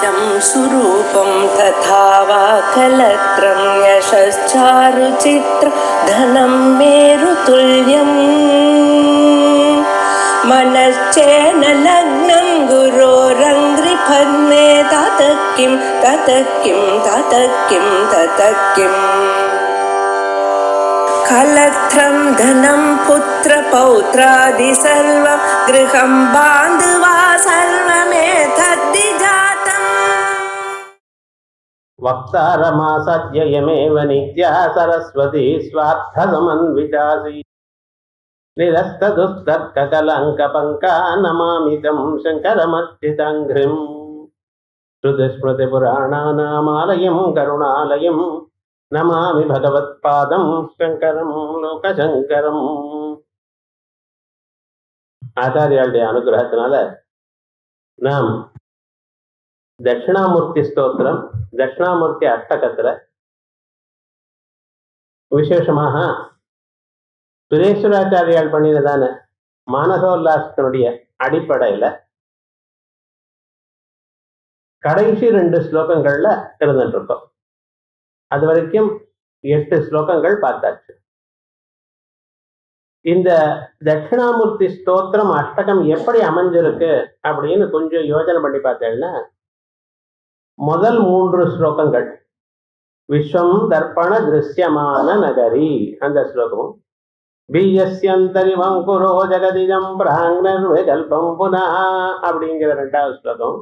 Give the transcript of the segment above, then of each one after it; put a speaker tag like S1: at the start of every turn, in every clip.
S1: इदं सुरूपं तथा वा कलत्रं यशश्चारुचित्र धनं मेरुतुल्यम् मनश्चेन लग्नं गुरोरङ्घ्रिपद्मे ततः किं कलत्रं धनं पुत्रपौत्रादि सर्वं गृहं बान्धवा सर्वमेतद्धि जातम्
S2: वक्तारमासद्ययमेव नित्या सरस्वती स्वार्थसमन्वितासि निरस्तदुस्तर्ककलङ्कपङ्का नमामितं शङ्करमर्चिताङ्घ्रिम् श्रुतिस्मृतिपुराणानामालयं करुणालयं नमामि भगवत्पादं शङ्करं लोकशङ्करम्. ஆச்சாரியாளுடைய அனுகிரகத்தினால நாம் தட்சிணாமூர்த்தி ஸ்தோத்திரம், தட்சிணாமூர்த்தி அஷ்டகத்துல விசேஷமாக சுரேஸ்வராச்சாரியால் பண்ணினதான மானசோல்லாசத்தினுடைய அடிப்படையில கடைசி 2 ஸ்லோகங்கள்ல இருந்துட்டு இருக்கோம். அது வரைக்கும் 8 ஸ்லோகங்கள் பார்த்தாச்சு. இந்த தட்சிணாமூர்த்தி ஸ்தோத்திரம் அஷ்டகம் எப்படி அமைஞ்சிருக்கு அப்படின்னு கொஞ்சம் யோசனை பண்ணி பார்த்தேன்னா, முதல் 3 ஸ்லோகங்கள் விஸ்வம் தர்ப்பண திருஷ்யமான நகரி அந்த ஸ்லோகமும், பீயஸ்யந்தரிவங்குரோ ஜெகதிஜம் பிராங்னர்விகல்பம் புனா அப்படிங்கிற 2வது ஸ்லோகம்,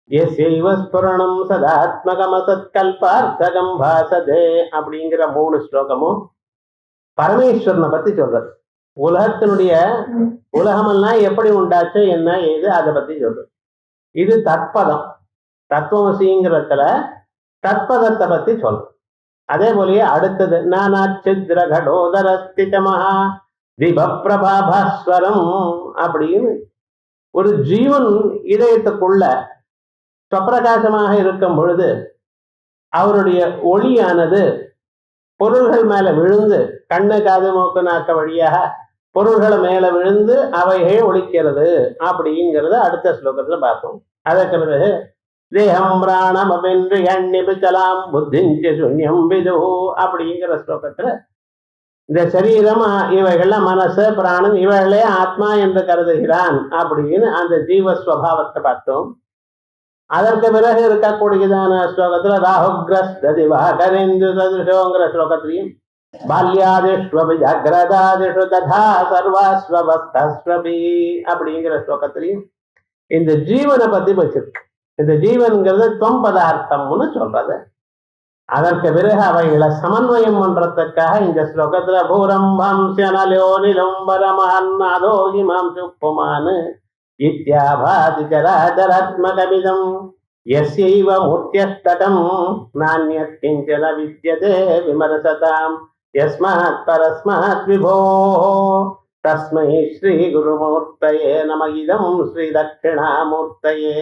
S2: எஸ்யைவ ஸ்புரணம் சதாத்மகமசத்கல்பார்த்தகம் பாசதே அப்படிங்கிற 3 ஸ்லோகமும் பரமேஸ்வரனை பத்தி சொல்றது. உலகமெல்லாம் எப்படி உண்டாச்சு, என்ன ஏது, அதை பத்தி சொல்றது. இது தத்பதம், தத்துவமசிங்கிறதுல தத்பதத்தை பத்தி சொல்றது. அதே போலயே அடுத்தது நானாச்சித்ர கடோதரஸ்திதமஹா திபப்ரபாபாஸ்வரம் அப்படின்னு ஒரு ஜீவன் இதயத்துக்குள்ள சுவப்பிரகாசமாக இருக்கும் பொழுது அவருடைய ஒளியானது பொருள்கள் மேல விழுந்து, கண்ணு காது மூக்கு நாக்க வழியாக பொருள்களை மேல விழுந்து அவையே ஒழிக்கிறது அப்படிங்கிறத அடுத்த ஸ்லோகத்துல பார்த்தோம். அதற்கு பிறகு தேகம் பிராணம் அபென்று எண்ணிபிச்சலாம் புத்திஞ்ச சூன்யம் விது அப்படிங்கிற ஸ்லோகத்துல இந்த சரீரம் இவைகள்லாம் மனசு பிராணம் இவைகளே ஆத்மா என்று கருதுகிறான் அப்படின்னு அந்த ஜீவஸ்வபாவத்தை பார்த்தோம். அதற்கு பிறகு இருக்கக்கூடியதான ஸ்லோகத்துல ராகுகிரஸ்திவாகரேந்து சதுஷோங்கிற ஸ்லோகத்திலையும் பால்யாதிஷ்வபி ஜாகிரதாதிஷு ததா சர்வாஸ்வபஸ்தஸ்வபி அப்படிங்கிற ஸ்லோகத்திலையும் இந்த ஜீவனை பத்தி வச்சிருக்கு. இந்த ஜீவன்கிறது துவம் பதார்த்தம்னு சொல்றது. அதற்கு பிறகு அவைகளை சமன்வயம் பண்றதுக்காக இந்த ஸ்லோகத்துல பூரம்பாம்சனலோ நிலம்பரமஹன்னாதோ ஹிமாம் சுப்புமானு இத்யாபாதிச்சராச்சராத்மகமிதம் யஸ்யைவ மூர்த்யஷ்டகம் நான்யத் கிஞ்சன வித்யதே விமர்சதாம் யஸ்மாத் பரஸ்மாத் விபோः தஸ்மை ஸ்ரீ குருமூர்த்தயே நம இதம் ஸ்ரீ தட்சிணாமூர்த்தயே.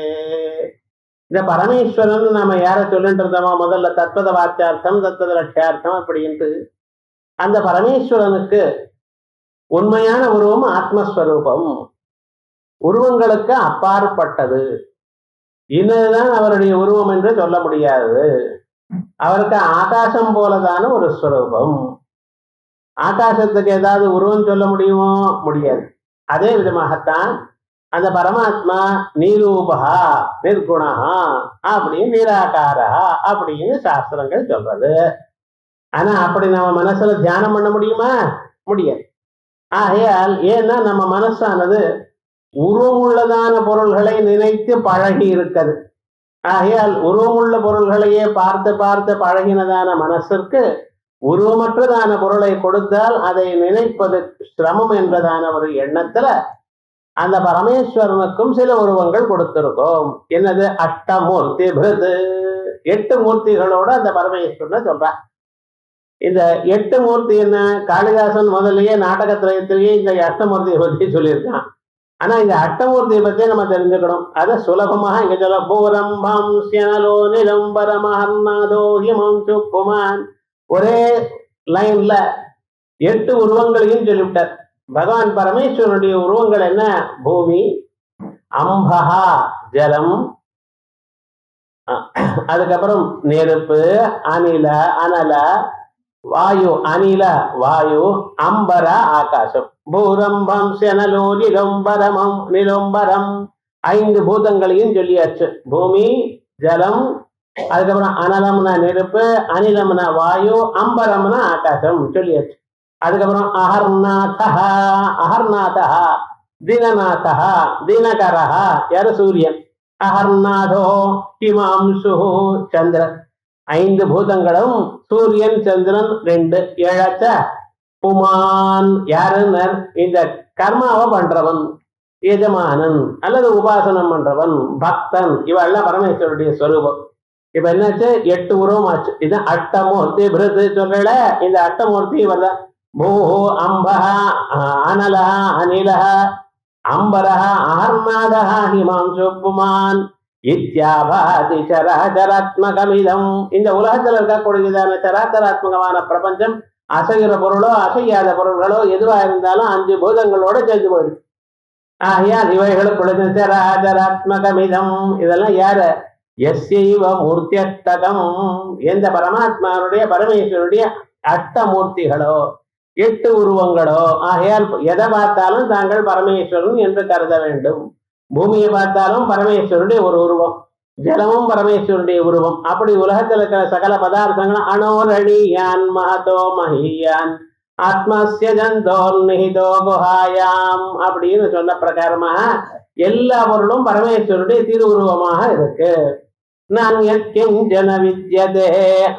S2: இந்த பரமேஸ்வரன் நம்ம யார சொல்லிட்டு இருந்தோமோ முதல்ல தத்வத வாச்சார்த்தம் தத்வத லட்சியார்த்தம் அப்படின்ட்டு, அந்த பரமேஸ்வரனுக்கு உண்மையான உருவம் ஆத்மஸ்வரூபம், உருவங்களுக்கு அப்பாற்பட்டது. இன்னதுதான் அவருடைய உருவம் என்று சொல்ல முடியாது. அவருக்கு ஆகாசம் போலதான ஒரு ஸ்வரூபம். ஆகாசத்துக்கு ஏதாவது உருவம் சொல்ல முடியுமோ? முடியாது. அதே விதமாகத்தான் அந்த பரமாத்மா நீரூபா நிர்குணா அப்படின்னு நிராகாரா அப்படின்னு சாஸ்திரங்கள் சொல்றது. ஆனா அப்படி நம்ம மனசுல தியானம் பண்ண முடியுமா? முடியாது. ஆகையால் ஏன்னா நம்ம மனசானது உருவமுள்ளதான பொருள்களை நினைத்து பழகி இருக்குது. ஆகையால் உருவமுள்ள பொருள்களையே பார்த்து பார்த்து பழகினதான மனசிற்கு உருவமற்றதான பொருளை கொடுத்தால் அதை நினைப்பது சிரமம் என்பதான ஒரு எண்ணத்துல அந்த பரமேஸ்வரனுக்கும் சில உருவங்கள் கொடுத்திருக்கோம். என்னது? அஷ்டமூர்த்தி பிருது, 8 மூர்த்திகளோட அந்த பரமேஸ்வரனை சொல்ற. இந்த 8 மூர்த்தி என்ன? காளிதாசன் முதல்லயே நாடகத்திலேயே இந்த அஷ்டமூர்த்தியை பத்தி சொல்லியிருக்கான். ஆனா இந்த அஷ்டமூர்த்தியை பத்தி நம்ம தெரிஞ்சுக்கணும். அதை சுலபமாக இங்க சொல்ல பூரம்பாம்சனலோ நிலம்பரமஹன்னாதோ ஹிமம் சுப்புமான் ஒரே லைன்ல 8 உருவங்களையும் சொல்லிவிட்டார். பகவான் பரமேஸ்வரனுடைய உருவங்கள் என்ன? பூமி, அம்பஹா ஜலம், அதுக்கப்புறம் நெருப்பு, அனில, அனல, வாயு, அனில வாயு, அம்பர ஆகாசம், பூரம்பம் செனலோ நிலம்பரமம் நிலம்பரம், 5 பூதங்களையும் சொல்லியாச்சு. பூமி, ஜலம், அதுக்கப்புறம் அனலம்னா நெருப்பு, அனிலம்னா வாயு, அம்பரம்னா ஆகாசம் சொல்லியாச்சு. அதுக்கப்புறம் அகர்நாதா, அகர்நாதா, தினநாதா, தினகரஹா யாரு சூரியன், அகர்நாதோ ஹிமாம்சு சந்திரன். 5 பூதங்களும் சூரியன் சந்திரன் 2 ஏழாச்ச. புமான் யாருன்னர், இந்த கர்மாவை பண்றவன், எஜமானன் அல்லது உபாசனம் பண்றவன், பக்தன், இவெல்லாம் பரமேஸ்வருடைய ஸ்வரூபம். இப்ப என்னாச்சு, 8 உருவம் ஆச்சு. இது அட்டமூர்த்தி பிருது சொல்லல, இந்த அட்டமூர்த்தி இவர்தான். பூஹோ அம்பஹ அனலஹ அனிலஹ அம்பரஹ அஹர்நாதஹ ஹிமாம்சு புமான் இத்யாபாதி சராச்சராத்மகமிதம். இந்த உலகத்தில் இருக்கக்கூடியதான சராச்சராத்மகமான பிரபஞ்சம் அசைகிற பொருளோ அசையாத பொருள்களோ எதுவா இருந்தாலும் 5 பூதங்களோட சேர்ந்து போயிடுது. ஆகையால் இவைகளுக்குள்ள சராச்சராத்மகமிதம். இதெல்லாம் யாரு, எஸ்யைவ மூர்த்தியஷ்டகம், எந்த பரமாத்மாவுடைய பரமேஸ்வருடைய அஷ்டமூர்த்திகளோ 8 உருவங்களோ. ஆகையால் எதை பார்த்தாலும் தாங்கள் பரமேஸ்வரன் என்று கருத வேண்டும். பூமியை பார்த்தாலும் பரமேஸ்வருடைய ஒரு உருவம், ஜலமும் பரமேஸ்வருடைய உருவம். அப்படி உலகத்தில் இருக்கிற சகல பதார்த்தங்களும் அனோரணியான் மகதோ மஹியான் ஆத்மஸ்ய ஜந்தோர்நிஹிதோ குஹாயாம் அப்படின்னு சொன்ன பிரகாரமாக எல்லா பொருளும் பரமேஸ்வருடைய திருவுருவமாக இருக்கு. நான் எத்கிஞ்சன வித்யதே,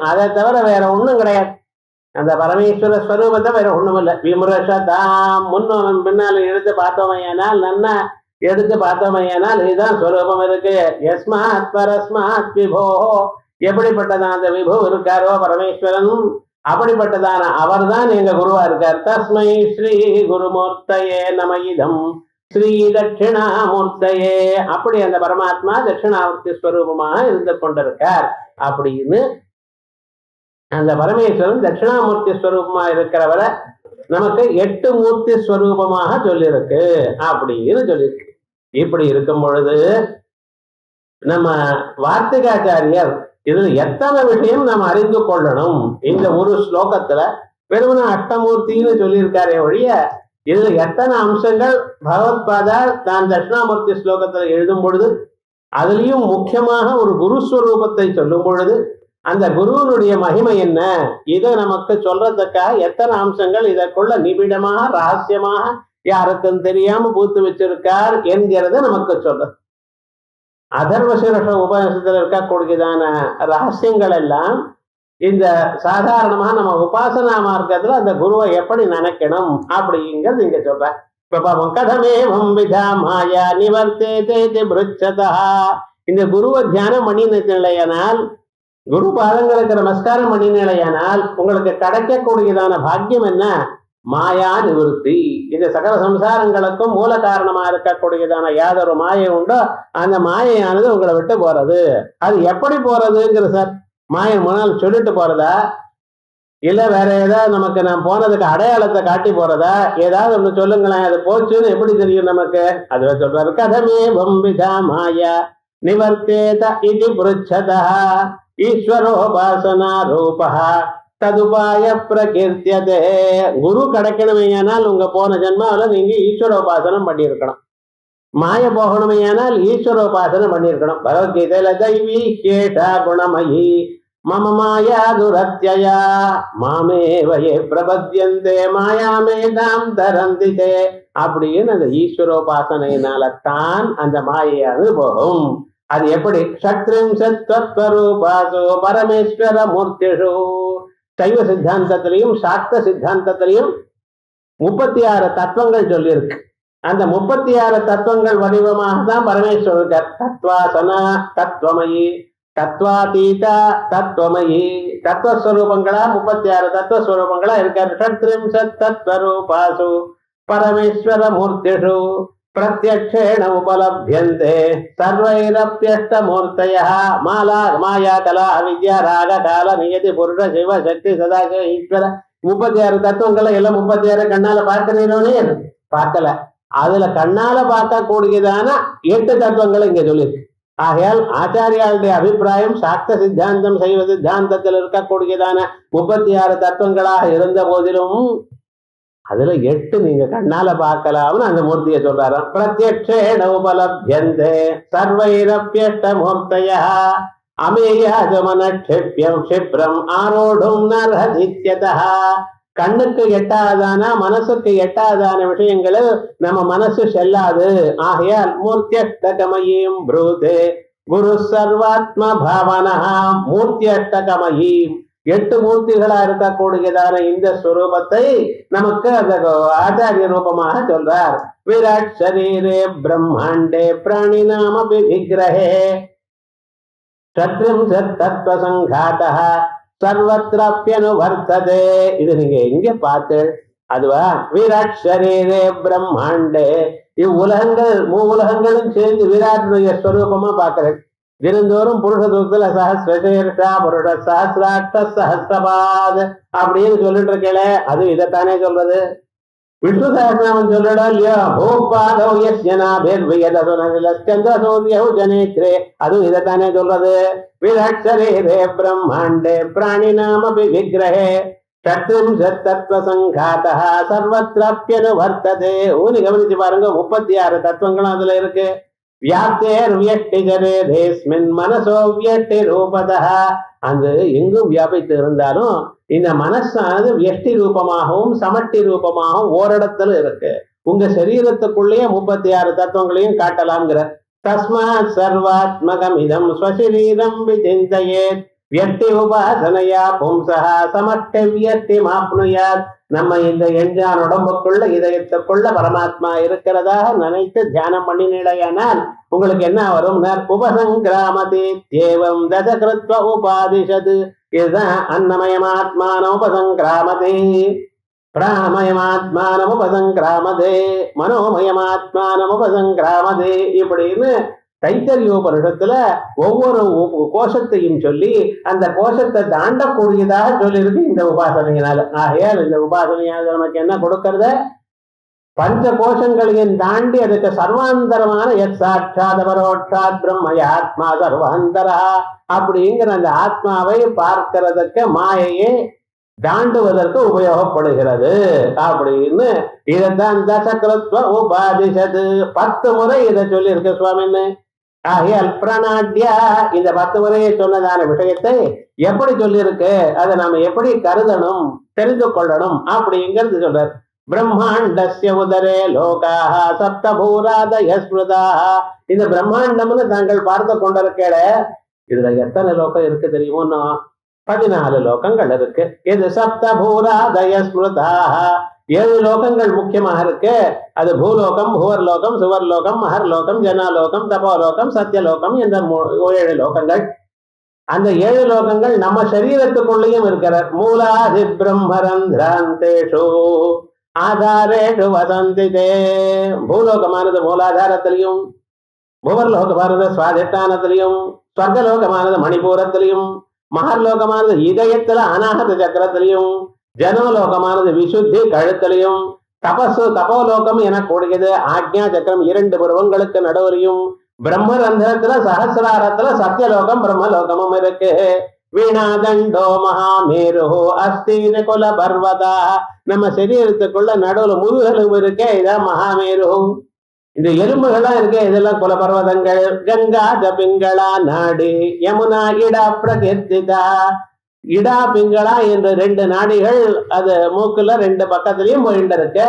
S2: அதை தவிர வேற ஒண்ணும் கிடையாது. அந்த பரமேஸ்வர ஸ்வரூபத்தை வேற ஒண்ணும் இல்லை. விமர்சதாம், முன்னும் பின்னாலும் எடுத்து பார்த்தோமையானால், நன்னா எடுத்து பார்த்தோமையானால் இதுதான் ஸ்வரூபம் இருக்கு. யஸ்மாத் பரஸ்மாத் விபோ, எப்படிப்பட்டதான அந்த விபு இருக்காரோ பரமேஸ்வரன், அப்படிப்பட்டதான அவர் தான் எங்க குருவா இருக்கார். தஸ்மை ஸ்ரீ குருமூர்த்தயே நமயிதம் ஸ்ரீ தட்சிணாமூர்த்தயே. அப்படி அந்த பரமாத்மா தட்சிணாமூர்த்தி ஸ்வரூபமாக இருந்து கொண்டிருக்கார். அப்படின்னு அந்த பரமேஸ்வரன் தட்சிணாமூர்த்தி ஸ்வரூபமா இருக்கிறவரை நமக்கு 8 மூர்த்தி ஸ்வரூபமாக சொல்லியிருக்கு அப்படின்னு சொல்லியிருக்கு. இப்படி இருக்கும் பொழுது நம்ம வார்த்திகாச்சாரியர் இதுல எத்தனை விஷயம் நாம் அறிந்து கொள்ளணும். இந்த ஒரு ஸ்லோகத்துல வெறுமன அஷ்டமூர்த்தின்னு சொல்லியிருக்காரே ஒழிய இதுல எத்தனை அம்சங்கள் பகவத்பாதா தான் தட்சிணாமூர்த்தி ஸ்லோகத்துல எழுதும் பொழுது, அதுலயும் முக்கியமாக ஒரு குருஸ்வரூபத்தை சொல்லும் பொழுது அந்த குருவனுடைய மகிமை என்ன, இதை நமக்கு சொல்றதுக்காக எத்தனை அம்சங்கள் இதற்குள்ள நிபிடமாக ரகசியமாக யாருக்கும் தெரியாம பூத்து வச்சிருக்கார் என்கிறத நமக்கு சொல்றது. அதர்வசீரஷ உபநிஷத்துல இருக்கக்கூடியதான ரகசியங்கள் எல்லாம் இந்த சாதாரணமா நம்ம உபாசனா மார்க்கத்துல அந்த குருவை எப்படி நினைக்கணும் அப்படிங்கிறது இங்க சொல்ற. கதமேவம் விதா மாயா நிவர்த்தே பிருச்சதா. இந்த குருவை தியானம் பண்ணினால், குரு பாதங்களுக்கு நமஸ்காரம் பண்ணினாலேயானால் உங்களுக்கு கிடைக்கக்கூடியதான பாக்கியம் என்ன, மாயா நிவர்த்தி. இந்த சகல சம்சாரங்களுக்கும் மூல காரணமா இருக்கக்கூடியதான யாதொரு மாயை உண்டோ அந்த மாயையானது உங்களை விட்டு போறது. அது எப்படி போறதுங்கிற சார், மாயை முன்னால் சொல்லிட்டு போறதா, இல்ல வேற ஏதாவது நமக்கு நான் போனதுக்கு அடையாளத்தை காட்டி போறதா, ஏதாவது ஒண்ணு சொல்லுங்களேன், அது போச்சுன்னு எப்படி தெரியும் நமக்கு. அதுவே சொல்றாரு, கதமே பம்பிதா மாயா நிவர்த்தேத இது புருச்சதா ஈஸ்வரோபாசனா ரூபா ததுபாய பிரகீர்த்தியதே. குரு கிடைக்கணுமையானால் உங்க போன ஜென்மாவில நீங்க ஈஸ்வரோபாசனம் பண்ணியிருக்கணும். மாய போகணுமையானால் ஈஸ்வரோபாசனம் பண்ணியிருக்கணும். பகவத்கீதையில தைவி கேட்டா குணமயி மம மாயா துரத்யயா மாமேவயே பிரபத்யந்தே மாயாமேதாம் தரந்திதே அப்படின்னு அந்த ஈஸ்வரோபாசனையினால தான் அந்த மாயையானது போகும். அது எப்படி, சத்ரிம்சத்வரூபாசோ பரமேஸ்வர மூர்த்திஷு. சைவ சித்தாந்தத்திலையும் சாக்த சித்தாந்தத்திலையும் 36 தத்துவங்கள் சொல்லியிருக்கு. அந்த 36 தத்துவங்கள் வடிவமாக தான் பரமேஸ்வரர். தத்வாசனா தத்துவமயி, தத்வாதீதா தத்துவமயி, தத்துவஸ்வரூபங்களா 36 தத்துவஸ்வரூபங்களா இருக்காரு. ஷட்ரிம்சத் தத்வரூபாசு பரமேஸ்வர மூர்த்திஷு பிரத்யக்ஷேண உபலப்யந்தே சர்வைரப்யஷ்ட மூர்த்தயः மாயா கலா அவித்யா ராக கால நியதி புருஷ சிவ சக்தி சதாசிவ ஈஸ்வர. 36 தத்துவங்களை எல்லாம் 36 கண்ணால பார்க்கிறீரோனே பார்க்கல. அதுல கண்ணால பார்க்க கூடியதான 8 தத்துவங்களை இங்க சொல்லியிருக்கு. ஆகையால் ஆச்சாரியாளுடைய அபிப்பிராயம் சாக்த சித்தாந்தம் சைவ சித்தாந்தத்தில் இருக்கக்கூடியதான 36 தத்துவங்களாக இருந்த போதிலும் அதுல 8 நீங்க கண்ணால பார்க்கலாம்னு அந்த மூர்த்தியை சொல்றாராம். பிரத்யக்ஷேண உபலப்யந்தே சர்வைரப்யஷ்ட மூர்த்தய அமேயாஜமன க்ஷிப்யம் க்ஷிப்ரம் ஆரோடும் நர்ஹதித்யதா. கண்ணுக்கு எட்டாதான மனசுக்கு எட்டாதான விஷயங்களில் நம்ம மனசு செல்லாது. ஆகையால் மூர்த்தியஷ்டகமயீம் ப்ரூதே குரு சர்வாத்ம பாவனா. மூர்த்தியஷ்டகமயீம் 8 மூர்த்திகளா இருக்கக்கூடியதான இந்த ஸ்வரூபத்தை நமக்கு அந்த ஆச்சாரிய ரூபமாக சொல்றார். விராட் சரீரே பிரம்மாண்டே பிராணிநாம விக்கிரஹே சத்ரிம்சத் தத்வ சங்காதா சர்வத்ரப்யனுவர்த்ததே. இது நீங்க எங்க பார்த்து அதுவா? விராட் சரீரே பிரம்மாண்டே. இவ்வுலகங்கள் மூவுலகங்களும் சேர்ந்து விராட்டுடைய ஸ்வரூபமா பார்க்கிறேன். தினந்தோறும் புருஷ சூக்தில சஹஸ்ரசீர்ஷா புருஷ சஹஸ்ராட்ச சஹஸ்ரபாத் அப்படின்னு சொல்லிட்டு இருக்கல, அது இதைத்தானே சொல்றது. விஷ்ணு சஹஸ்ரநாமம் சொல்லடா இல்லையா? பூபாதோ யஸ்யனாபிர்வியதசுனவிலஸ்கந்தசூர்யௌ ஜனேத்ரே, அதுவும் இதைத்தானே சொல்றது. விராட் சரீரே பிரம்மாண்டே பிராணிநாமபி விக்கிரஹே சத்ரிம்சத் தத்வ சங்காதா சர்வத்ரப்யனுவர்த்ததே. ஊனி கவனிச்சு பாருங்க, 36 தத்துவங்களும் அதுல இருக்கு. வியாப்தேர் வியஷ்டி ஜரேதேஸ்மின் மனசோ வியஷ்டி ரூபதா. அந்த எங்கும் வியாபித்து இருந்தாலும் இந்த மனசானது வியஷ்டி ரூபமாகவும் சமஷ்டி ரூபமாகவும் ஓரிடத்துல இருக்கு. உங்க சரீரத்துக்குள்ளேயே 36 தத்துவங்களையும் காட்டலாம்ங்கிற. தஸ்மாத் சர்வாத்மகம் இதம் ஸ்வசரீரம் விசிந்தயேத் வியஷ்டி உபாசனையா பும்சா சமஷ்டி வியஷ்டி மாப்னுயாத். நம்ம இந்த எஞ்சான் உடம்புக்குள்ள இதயத்துக்குள்ள பரமாத்மா இருக்கிறதாக நினைத்து தியானம் பண்ணினீடையானால் உங்களுக்கு என்ன வரும்? உபசங்கிராமதி தேவம் தசகிருத்வ உபாதிஷது. இதுதான் அன்னமயமாத்மான உபசங்கிராமதே, பிராணமயமாத்மான உபசங்கிராமதே, மனோமயமாத்மான உபசங்கிராமதே இப்படின்னு தைத்தரியோபனிஷத்துல ஒவ்வொரு கோஷத்தையும் சொல்லி அந்த கோஷத்தை தாண்டக்கூடியதாக சொல்லியிருக்கு இந்த உபாசனையினால. ஆகையால் இந்த உபாசனையால் நமக்கு என்ன கொடுக்கறத? பஞ்ச கோஷங்களையும் தாண்டி அதுக்கு சர்வாந்தரமான சாட்சாத் பரோட்சாத் பிரம்மய ஆத்மா சர்வாந்தரா அப்படிங்கிற அந்த ஆத்மாவை பார்க்கிறதுக்கு மாயையே தாண்டுவதற்கு உபயோகப்படுகிறது அப்படின்னு இதைத்தான் தசகிருத்வ உபாதிஷது 10 முறை இதை சொல்லி இருக்க சுவாமின்னு. ஆகையால் பிரணாட்யா இந்த 10 முறையை சொன்னதான விஷயத்தை எப்படி சொல்லியிருக்கு, அதை நாம எப்படி கருதணும் தெரிந்து கொள்ளணும் அப்படிங்கிறது சொல்றார். பிரம்மாண்டஸ்ய உதரே லோகாஹ சப்தபூராதய ஸ்மிருதாஹ. இந்த பிரம்மாண்டம்னு தாங்கள் பார்த்து கொண்டிருக்கேட, இதுல எத்தனை லோகம் இருக்கு தெரியுமோ? 14 லோகங்கள் இருக்கு. இது சப்தபூராதய ஸ்மிருதாஹ. 7 லோகங்கள் முக்கியமாக இருக்கு. அது பூலோகம், புவர்லோகம், சுவர்லோகம், மகர்லோகம், ஜனாலோகம், தபோலோகம், சத்தியலோகம் என்ற 7 லோகங்கள். அந்த 7 லோகங்கள் நம்ம சரீரத்துக்குள்ளேயும் இருக்கிறார். மூலாதி பிரம்மரந்திராந்தேஷு ஆதாரேஷு வசந்திதே. பூலோகமானது மூலாதாரத்திலையும், புவர்லோகமானது சுவாதிஷ்டானத்திலையும், ஸ்வர்கலோகமானது மணிபூரத்திலையும், மகர்லோகமானது இதயத்துல அநாகத சக்கரத்திலையும், ஜனோலோகமானது விசுத்தி கழுத்திலையும், தபோலோகம் என கூடியது ஆக்ஞா சக்கரம் 2 புருவங்களுக்கு நடுவரையும், பிரம்மரந்திரத்துல சஹசிராரத்துல சத்தியலோகம் பிரம்மலோகமும் இருக்கு. வீணாதண்டோ மகாமேரு அஸ்தீன குல பர்வதா. நம்ம சரீரத்துக்குள்ள நடுவுல முதுகெலும்பு இருக்கே, இதான் மகாமேரு. இந்த எலும்புகளா இருக்கு, இதெல்லாம் குல பர்வதங்கள். கங்கா பிங்களா நாடி யமுனா இடா பிரகீர்த்திதா. இடா பிங்களா என்ற 2 நாடிகள் அது மூக்குல 2 பக்கத்திலையும் போயிட்டு இருக்கு.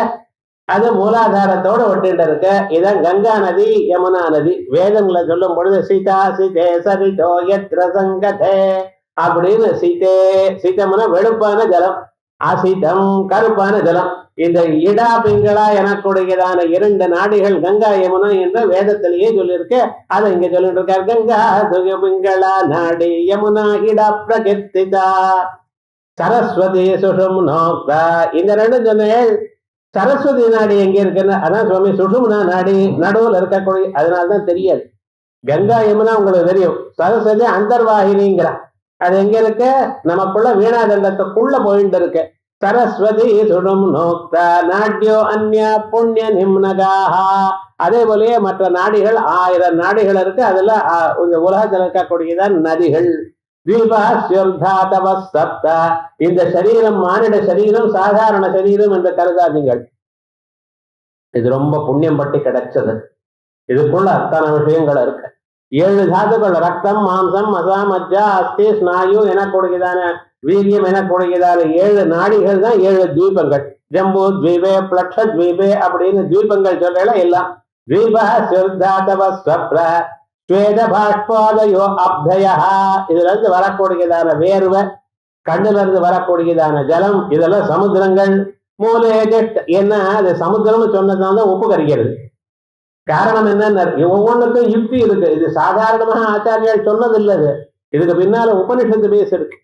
S2: அது மூலாதாரத்தோட ஒட்டிட்டு இருக்கு. இதான் கங்கா நதி யமுனா நதி. வேதங்களை சொல்லும் பொழுது சீதா சிதே சரிதோ யத்ர சங்கதே அப்படின்னு சீதே சீதம்னா வெளுப்பான ஜலம், அசிதம் கருப்பான ஜலம். இந்த இடா பிங்களா எனக்கூடியதான 2 நாடிகள் கங்கா யமுனா என்ற வேதத்திலேயே சொல்லியிருக்க. அதை இங்க சொல்லிட்டு இருக்கார். கங்கா பிங்களா நாடி யமுனா இடா பிரகீர்த்திதா சரஸ்வதி சுஷும்னோக்தா. இந்த 2 சொன்னேன். சரஸ்வதி நாடி எங்க இருக்குன்னு அதான் சுவாமி சுஷும்னா நாடி நடுவில் இருக்கக்கூடிய, அதனால்தான் தெரியாது. கங்கா யமுனா உங்களுக்கு தெரியும். சரஸ்வதி அந்தர்வாகினிங்கிற அது எங்க இருக்கு? நமக்குள்ள வீணாதண்டத்துக்குள்ள போயிட்டு இருக்கு. சரஸ்வதி சுடும் நோக்த நாட்யோ அந்நிய புண்ணிய நிம்னகாக. அதே போலயே மற்ற நாடிகள் 1000 நாடிகள் இருக்கு. அதுல இந்த உலகத்தில் இருக்கக்கூடியதான் நதிகள். இந்த சரீரம் மானிட சரீரம் சாதாரண சரீரம் என்று கருதாதீங்கள். இது ரொம்ப புண்ணியம் பட்டு கிடைச்சது. இதுக்குள்ள அத்தனை விஷயங்கள் இருக்கு. 7 தாதுகள் ரத்தம், மாம்சம், மசா, மஜ்ஜா, அஸ்தி, ஸ்நாயு எனக்கூடியதான வீரியம் எனக்கூடியதான 7 நாடிகள் தான் 7 தீபங்கள். ஜம்பு தீபே, பிளக்ஷ தீபே அப்படின்னு தீபங்கள் சொல்றல எல்லாம். தீபா சிர்தாதவ ஸ்வப்ர ஸ்வேத பாஷ்பாதயோ அப்தயா. இதுல இருந்து வரக்கூடியதான வேர்வை, கண்ணுல இருந்து வரக்கூடியதான ஜலம், இதெல்லாம் சமுத்திரங்கள். மூலே என்ன அது சமுத்திரம்னு சொன்னதுனால உப்பு கரிக்கிறது. காரணம் என்ன? ஒவ்வொன்றுக்கும் யுக்தி இருக்கு. இது சாதாரணமாக ஆச்சாரியால் சொன்னது இல்லது. இதுக்கு பின்னால உபனிஷத்து பேசிருக்கு.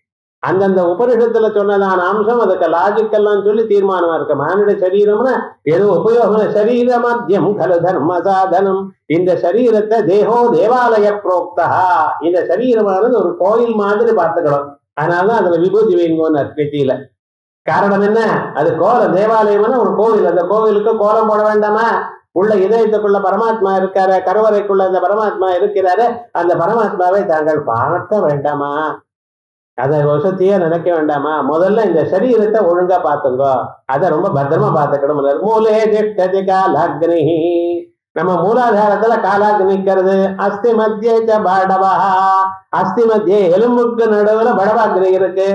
S2: அந்தந்த உபனிஷத்துல சொன்னதான அம்சம் அதுக்கு லாஜிக்கெல்லாம் சொல்லி தீர்மானமா இருக்கு. மானிட சரீரம்னா ஏதோ உபயோகம். சரீர மத்தியம் கலு தர்ம சாதனம். இந்த சரீரத்தை தேகோ தேவாலய புரோக்தா. இந்த சரீரமானது ஒரு கோயில் மாதிரி பார்த்துக்கணும். அதனாலதான் அதுல விபூதி வைங்கோன்னு நெத்தியில. காரணம் என்ன? அது கோலம். தேவாலயம்னா ஒரு கோவில். அந்த கோவிலுக்கு கோலம் போட வேண்டாமா? உள்ள இதயத்துக்குள்ள பரமாத்மா இருக்காரு, கருவறைக்குள்ள அந்த பரமாத்மா இருக்கிறாரு. அந்த பரமாத்மாவை தாங்கள் பார்க்க வேண்டாமா? அதை வசதியா நினைக்க வேண்டாமா? முதல்ல இந்த சரீரத்தை ஒழுங்கா பார்த்துங்கோ. அதை ரொம்ப பத்திரமா பார்த்துக்கணும். மூலே திஷ்டதி காலாக்னி. நம்ம மூலாதாரத்துல காலாக்னி நிற்கிறது. அஸ்தி மத்தியே படவா. அஸ்தி மத்தியே எலும்புக்கு நடுவுல படவாக்னி இருக்கு.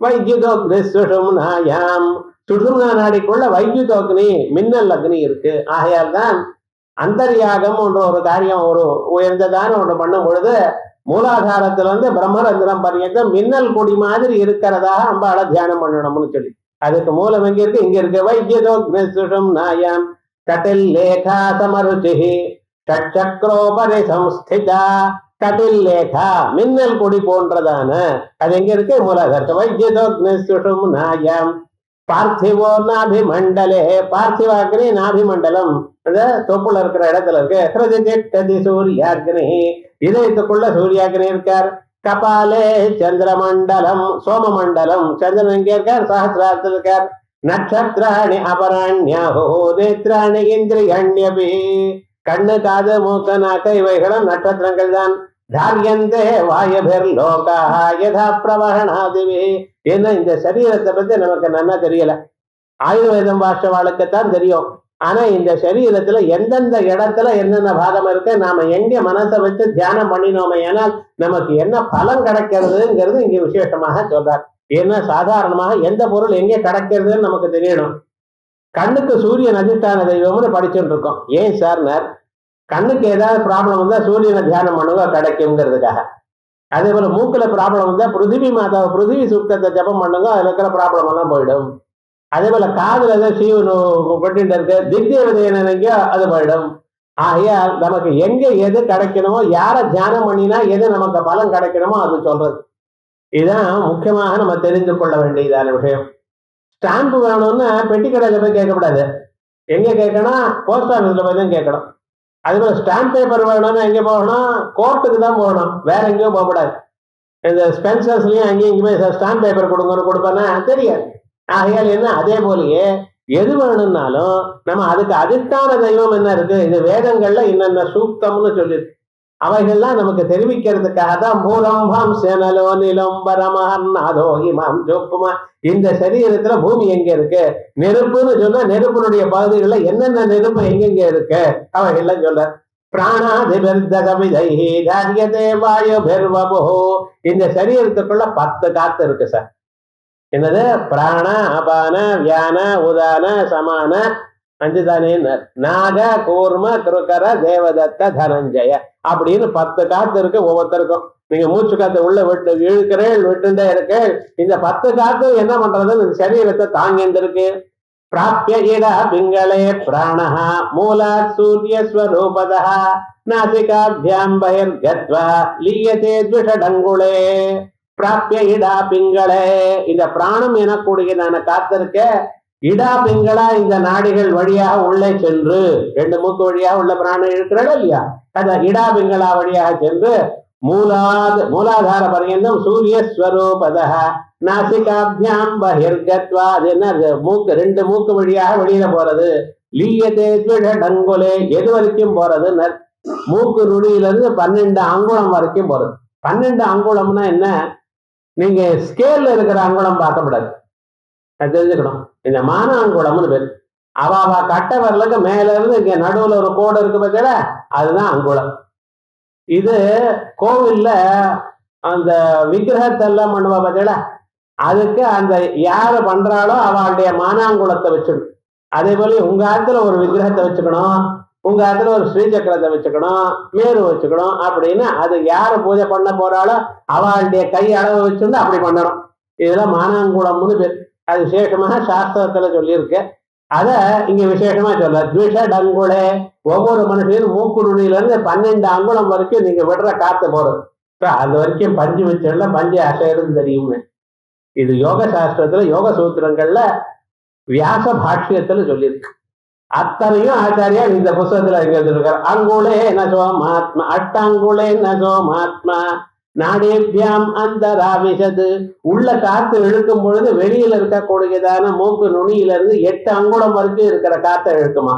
S2: வைத்யுதோக்னி சுஷும்னாயாம். சுஷும்னா நாடிக்குள்ள வைத்யுதோக்னி மின்னல் அக்னி இருக்கு. ஆகையால் தான் அந்தர்யாகம் என்ற ஒரு காரியம் ஒரு உயர்ந்ததான ஒன்று பண்ணும் பொழுது மூலாதாரத்துல இருந்து பிரம்மரந்திரம் பர்யந்தம் மின்னல் கொடி மாதிரி இருக்கிறதாக அம்பாள தியானம் பண்ணணும்னு சொல்லி. அதுக்கு மூலம் எங்க இருக்கு? இங்க இருக்கு. வைத்யுதோக்னி சுஷும்னாயாம் தட்டில் லேகா சமருச்சி சக்கரோபரி சம்ஸ்திதா. தட்டில் லேகா மின்னல் கொடி போன்றதான அது எங்க இருக்கு? மூலாதாரத்தை. வைத்யுதோக்னி சுஷும்னாயாம் பார்த்திவோ நாபிமண்டலே. பார்த்திவாக்னி நாபிமண்டலம் அந்த தொப்புல இருக்கிற இடத்துல இருக்கு. ஹிருதி சூர்யாக்னி. இதயத்துக்குள்ள சூர்யாக்னி இருக்கார். கபாலே சந்திரமண்டலம் சோமமண்டலம். சந்திரன் எங்க இருக்கார்? சஹசிராரத்தில் இருக்கார். நட்சத்திராணி அபராண்யாஹோ நேத்ராணி இந்திரியண்யபி. கண்ணு, காது, மூக்கு, நாக்கு இவைகளும் நட்சத்திரங்கள் தான். தாரியந்தே வாயபிர் லோகா யதா பிரவஹணாதிவி. ஏன்னா இந்த சரீரத்தை பத்தி நமக்கு நல்லா தெரியல. ஆயுர்வேதம் பாஷவாளுக்குத்தான் தெரியும். ஆனா இந்த சரீரத்துல எந்தெந்த இடத்துல என்னென்ன பாகம் இருக்கு, நாம எங்க மனசை வச்சு தியானம் பண்ணினோமே ஏனால் நமக்கு என்ன பலன் கிடைக்கிறதுங்கிறது இங்க விசேஷமாக சொல்றார். ஏன்னா சாதாரணமாக எந்த பொருள் எங்கே கிடைக்கிறதுன்னு நமக்கு தெரியணும். கண்ணுக்கு சூரியன் அதிஷ்டான தெய்வம்னு படிச்சுட்டு இருக்கோம். ஏன் சார்னார்? கண்ணுக்கு ஏதாவது ப்ராப்ளம் வந்தா சூரியனை தியானம் பண்ணுங்க கிடைக்குங்கிறதுக்காக. அதே போல மூக்குல ப்ராப்ளம் வந்தா பிருத்திவி மாதாவை பிருத்திவி சுத்தத்தை ஜபம் பண்ணுங்க, அதுல இருக்கிற ப்ராப்ளம் எல்லாம் போயிடும். அதே போல காதுல ஏதோ சீவன் கொட்டிட்டு இருக்கு, திக்தேவதையை நினைங்கோ அது போயிடும். ஆகையால் நமக்கு எங்க எது கிடைக்கணுமோ, யாரை தியானம் பண்ணினா எது நமக்கு பலன் கிடைக்கணுமோ அது சொல்றது. இதுதான் முக்கியமாக நம்ம தெரிந்து கொள்ள வேண்டியதான விஷயம். ஸ்டாம்பு வேணும்னா பெட்டி கடையில போய் கேட்கக்கூடாது. எங்க கேட்கணும்? போஸ்ட் ஆஃபீஸ்ல போய் தான் கேட்கணும். அதே போல ஸ்டாம்ப் பேப்பர் வேணும்னா எங்க போகணும்? கோர்ட்டுக்கு தான் போகணும், வேற எங்கேயும் போகக்கூடாது. இந்த ஸ்பென்சர்ஸ்லயும் அங்கேயும் இங்கேயுமே ஸ்டாம்ப் பேப்பர் கொடுங்கன்னு கொடுப்பேன்னா தெரியாது. ஆகையால் என்ன, அதே போலயே எது வேணும்னாலும் நம்ம அதுக்கு அதிஷ்டான தெய்வம் என்ன இருக்கு, இது வேதங்கள்ல என்னென்ன சூக்தம்னு சொல்லிருக்கு. அவைகள்லாம் நமக்கு தெரிவிக்கிறதுக்காக தான் பூரம்பம் சேனலோ நிலம்பரமோ இமாம் ஜோப்புமா. இந்த சரீரத்துல பூமி எங்க இருக்கு, நெருப்புன்னு சொன்னா நெருப்பினுடைய பகுதிகள்ல என்னென்ன நெருப்பு எங்கெங்க இருக்கு அவைகள்லாம் சொல்ற. இந்த சரீரத்துக்குள்ள 10 காத்து இருக்கு சார். என்னது? பிராண, அபான, வியான, உதான, சமான, 5 தானே. நாக, கூர்ம, கிருக்கர, தேவதத்த, தனஞ்சய அப்படின்னு 10 காத்து இருக்கு ஒவ்வொருத்தருக்கும். நீங்க மூச்சு காத்து உள்ள விட்டு இழுக்கிறேள், விட்டுட்டே இருக்கு. இந்த 10 காத்து என்ன பண்றது? இந்த சரீரத்தை தாங்கிட்டு இருக்கு. பிராப்ய இடா பிங்களே பிராணஹா மூலாத் சூரிய ஸ்வரூபதஹ நாசிகாபியாம் பஹிர்கத்வா லீயதே த்விஷடங்குளே. பிராப்ய இடா பிங்களே, இந்த பிராணம் எனக்கூடியதான காத்திருக்க இடா பிங்களா இந்த நாடிகள் வழியாக உள்ளே சென்று, 2 மூக்கு வழியாக உள்ள பிராணம் இருக்கிறாள் இல்லையா, அந்த இடா பிங்களா வழியாக சென்று மூலாதார பர்யந்தம் சூரிய ஸ்வரூபதஹ நாசிகாபியாம் பகிர்கத்வா, அது என்ன, மூக்கு, ரெண்டு மூக்கு வழியாக வெளியில போறது. லீயதே த்விஷடங்குலே, எது வரைக்கும் போறது, மூக்கு நுனியிலிருந்து 12 அங்குலம் வரைக்கும் போறது. 12 அங்குலம்னா என்ன, நீங்க ஸ்கேல்ல இருக்கிற அங்குலம் பார்க்கப்படாது, அது தெரிஞ்சுக்கணும். இந்த மான அங்குலம்னு பேரு. அவ கட்ட வரலுக்கு மேல இருந்து இங்க நடுவுல ஒரு கோடு இருக்கு பார்த்தீங்களா, அதுதான் அங்குலம். இது கோவில்ல அந்த விக்கிரகத்தை எல்லாம் பண்ணுவா பார்த்தீங்களா, அதுக்கு அந்த யாரு பண்றாளோ அவளுடைய மானாங்குளத்தை வச்சுக்கணும். அதே போல உங்க ஆத்துல ஒரு விக்கிரகத்தை வச்சுக்கணும், உங்க ஆத்துல ஒரு ஸ்ரீசக்கரத்தை வச்சுக்கணும், மேரு வச்சுக்கணும். அப்படின்னு அது யாரு பூஜை பண்ண போறாளோ அவளுடைய கை அளவு வச்சுட்டு அப்படி பண்ணணும். இதெல்லாம் மானாங்குளம்னு பேர். அது விசேஷமாக சாஸ்திரத்துல சொல்லியிருக்கு. அத இங்க விசேஷமா சொல்ல, த்விஷடங்குலே, ஒவ்வொரு மனுஷனும் மூக்கு நுனியில இருந்து 12 அங்குலம் வரைக்கும் நீங்க விடுற காத்து போறது. அது வரைக்கும் பஞ்சு வச்சுல பஞ்சு அசைறது தெரியும்னு. இது யோக சாஸ்திரத்துல, யோக சூத்திரங்கள்ல, வியாச பாஷ்யத்துல சொல்லியிருக்கு. அத்தனையும் ஆச்சாரியா இந்த புஸ்தகத்துல இங்க இருக்கார். அங்குளே நசோமாத்மா, அட்டங்குளே நசோமாத்மா, நாடேபியாம் அந்தராவிஷது, உள்ள காத்து இழுக்கும் பொழுது வெளியில இருக்கக்கூடியதான மூக்கு நுனியில இருந்து 8 அங்குலம் வரைக்கும் இருக்கிற காத்தை இழுக்குமா.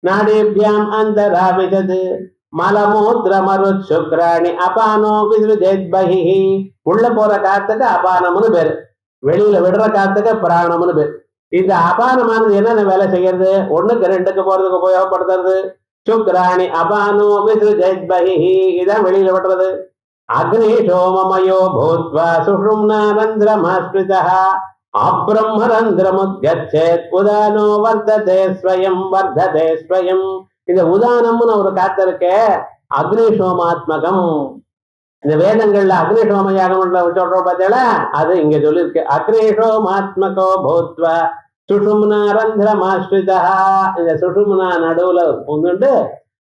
S2: நாடேபியாம் அந்தராவிஷது மலமூத்திர மரு சுக்ராணி அபானோ விஸ்ருஜேத்பஹி, உள்ள போற காத்துக்கு அபானம்னு பேரு, வெளியில விடுற காத்துக்கு பிராணம்னு பேரு. இந்த அபானமானது என்னென்ன வேலை செய்யறது, 1க்கு 2க்கு போறதுக்கு உபயோகப்படுத்துறது. சுக்ராணி அபானோ விஸ்ருஜேத்பஹி, இதான் வெளியில விடுறது. அக்னி சோமமயோ பூத்வா சுஷும்னாரந்திரமாஸ்ரிதா அப்ரம்மரந்திரமுத்கச்சேத் உதானோ வர்த்ததே ஸ்வயம் வர்த்ததே ஸ்வயம். இந்த உதானம்னு ஒரு காத்து இருக்க, அக்னி சோமாத்மகம். இந்த வேதங்கள்ல அக்னி சோமயாகம் சொல்றோம் பார்த்தீங்களா, அது இங்க சொல்லியிருக்கு. அக்னி சோமாத்மகோ பூத்வா சுஷும்னாரந்திரமாஸ்ரிதா, இந்த சுஷும்னா நடுவுல புந்துண்டு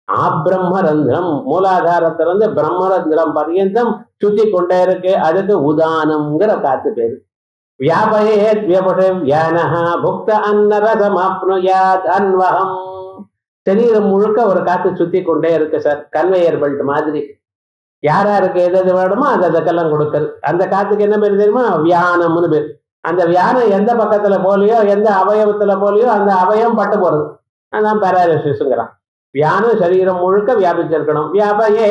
S2: ஆப்ரம்மரந்திரம், மூலாதாரத்திலிருந்து பிரம்மரந்திரம் பர்யந்தம் சுத்தி கொண்டே இருக்கு. அதுக்கு உதானம்ங்கிற காத்து பேரு. வியாபயேத் வியபுஷவ்யானஹ புக்த அன்னரசமாப்னுயாத் அன்வஹம். சரீரம் முழுக்க ஒரு காத்து சுத்தி கொண்டே இருக்கு சார், கன்வேயர் பெல்ட் மாதிரி. யாராருக்கு எது வேணுமோ அதெல்லாம் கொடுக்குறது. அந்த காத்துக்கு என்ன பேர் தெரியுமா, வியானம்னு பேர். அந்த வியானம் எந்த பக்கத்துல போலியோ, எந்த அவயவத்துல போலியோ அந்த அவயம் பட்டு போறது, அதான் பேராலிசிஸ்ங்கிறான். வியானம் சரீரம் முழுக்க வியாபிச்சிருக்கணும். வியாபயே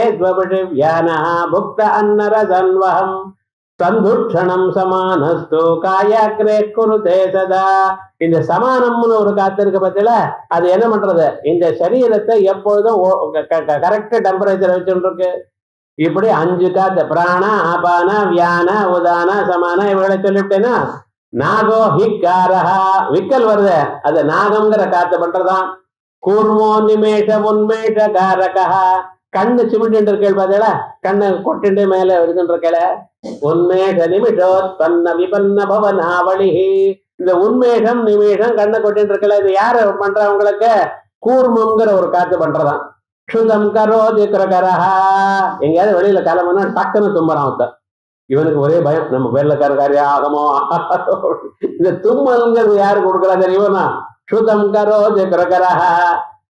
S2: வியானா புக்த அன்னரசன்வஹம் சந்துட்சணம் சமானஸ்து காயாக்ரே குருதே சதா. இந்த சமானம்னு ஒரு காத்து இருக்கு பார்த்தீங்களா, அது என்ன பண்றது, இந்த சரீரத்தை எப்பொழுதும் கரெக்ட் டெம்பரேச்சர் வச்சுட்டு இருக்கு. இப்படி 5 காத்து, பிராண ஆபான வியான உதான சமான, இவர்களை சொல்லிவிட்டேன்னா. நாகோ ஹிக்காரஹா, விக்கல் வருது, அது நாகம்ங்கிற காத்து பண்றதான். கூர்மோ நிமேஷ உன்மேஷ காரகா, கண்ணு சிமிட்டு இருக்கேள் பார்த்தீங்களா, கண்ணை கொட்டுண்டு மேல இருக்குன்ற உன்மேஷ நிமிஷோத்பன்ன விபன்ன பவனாவளி. இந்த உன்மேஷம் நிமேஷம் கண்ணை கொட்டின்னு இருக்கல, இது யாரு பண்றவங்களுக்கு, கூர்மம்ங்கிற ஒரு காத்து பண்றதான். க்ஷுதம் கரோதி கிரகரஹா, எங்கேயாவது வெளியில கிளம்புனா டக்குன்னு தும்பறான் ஒருத்தர். இவனுக்கு ஒரே பயம், நம்ம வெள்ளக்காரக்காரி ஆகமோ. இந்த தும்மல்ங்கிறது யாரு கொடுக்குறா தெரியுமா, க்ஷுதம் கரோதி கிரகரஹா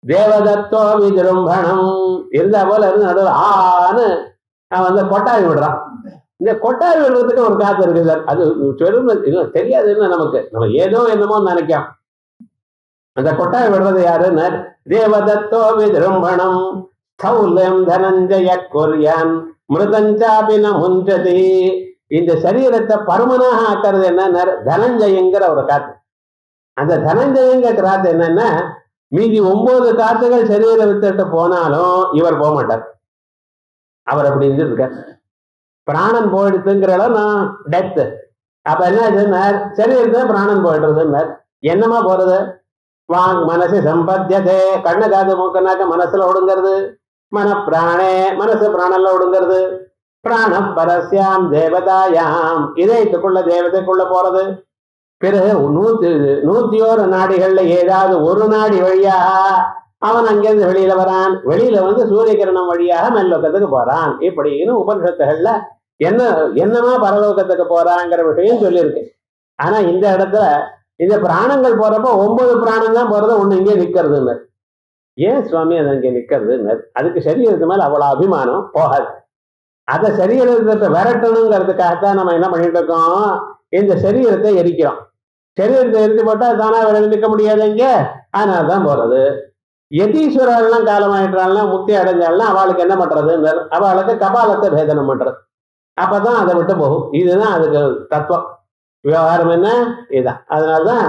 S2: தேவதத்தோ விஜృంభணம். இருந்தா போல இருந்து நடுவில் ஆன்னு அவன் வந்து கொட்டாவி விடுறான். இந்த கொட்டாவி விடுறதுக்கு ஒரு காத்து இருக்கு சார், அது தெரியாதுன்னு நமக்கு, நம்ம ஏதோ என்னமோ நினைக்கும். அந்த கொட்டாவி விடுறது யாருன்னு, தேவதத்தோ விஜృంభணம் ஸ்தௌல்யம் தனஞ்சய குர்யான் மிருதஞ்சாபின முஞ்சதி. இந்த சரீரத்தை பருமனாக ஆக்கிறது என்ன, தனஞ்சயங்கிற ஒரு காத்து. அந்த தனஞ்சயங்கிற காத்து என்னன்னா, மீதி 9 காத்துகள் சரீரம் வித்துட்டு போனாலும் இவர் போக மாட்டார். அவர் அப்படி இருந்திருக்கார். பிராணன் போயிடுத்துங்கிறலாம் நான் டெத்து. அப்ப என்ன சரீரத்தை பிராணன் போயிடுறதுன்னார். என்னமா போறது, வாங் மனசு சம்பத்தியதே, கண்ணு காது மூக்கனாக்க மனசுல ஒடுங்கிறது. மன பிராணே, மனசு பிராணல்ல ஒடுங்கிறது. பிராண பரஸ்யாம் தேவதாயாம், இதயத்துக்குள்ள தேவதைக்குள்ள போறது. பிறகு 101 நாடிகள்ல ஏதாவது ஒரு நாடி வழியாக அவன் அங்கிருந்து வெளியில வரான். வெளியில வந்து சூரிய கிரணம் வழியாக மெல்லோக்கத்துக்கு போறான். இப்படின்னு உபனிஷத்துகள்ல என்னமா பரலோகத்துக்கு போறாங்கிற விஷயம் சொல்லியிருக்கு. ஆனா இந்த இடத்துல இந்த பிராணங்கள் போறப்போ 9 பிராணம் தான் போறது, ஒண்ணு இங்கே நிக்கிறதுன்னு. ஏன் சுவாமி அது அங்கே நிக்கிறதுன்னு, அதுக்கு சரீரத்து மேல அவ்வளவு அபிமானம் போகாது. அதை சரீரத்தை விரட்டணுங்கிறதுக்காகத்தான் நம்ம என்ன பண்ணிட்டு இருக்கோம், இந்த சரீரத்தை எரிக்கிறோம். சரீரத்தை எரித்து போட்டா தானா நிற்க முடியாது இங்க, அதனாலதான் போறது. யதீஸ்வரெல்லாம் காலமாயிட்டாள்னா முக்தி அடைஞ்சாள்னா அவளுக்கு என்ன பண்றது? அவளுக்கு கபாலத்தை பேதனம் பண்றது. அப்பதான் அதை விட்டு போகும். இதுதான் அதுக்கு தத்துவம். விவகாரம் என்ன? இதுதான். அதனாலதான்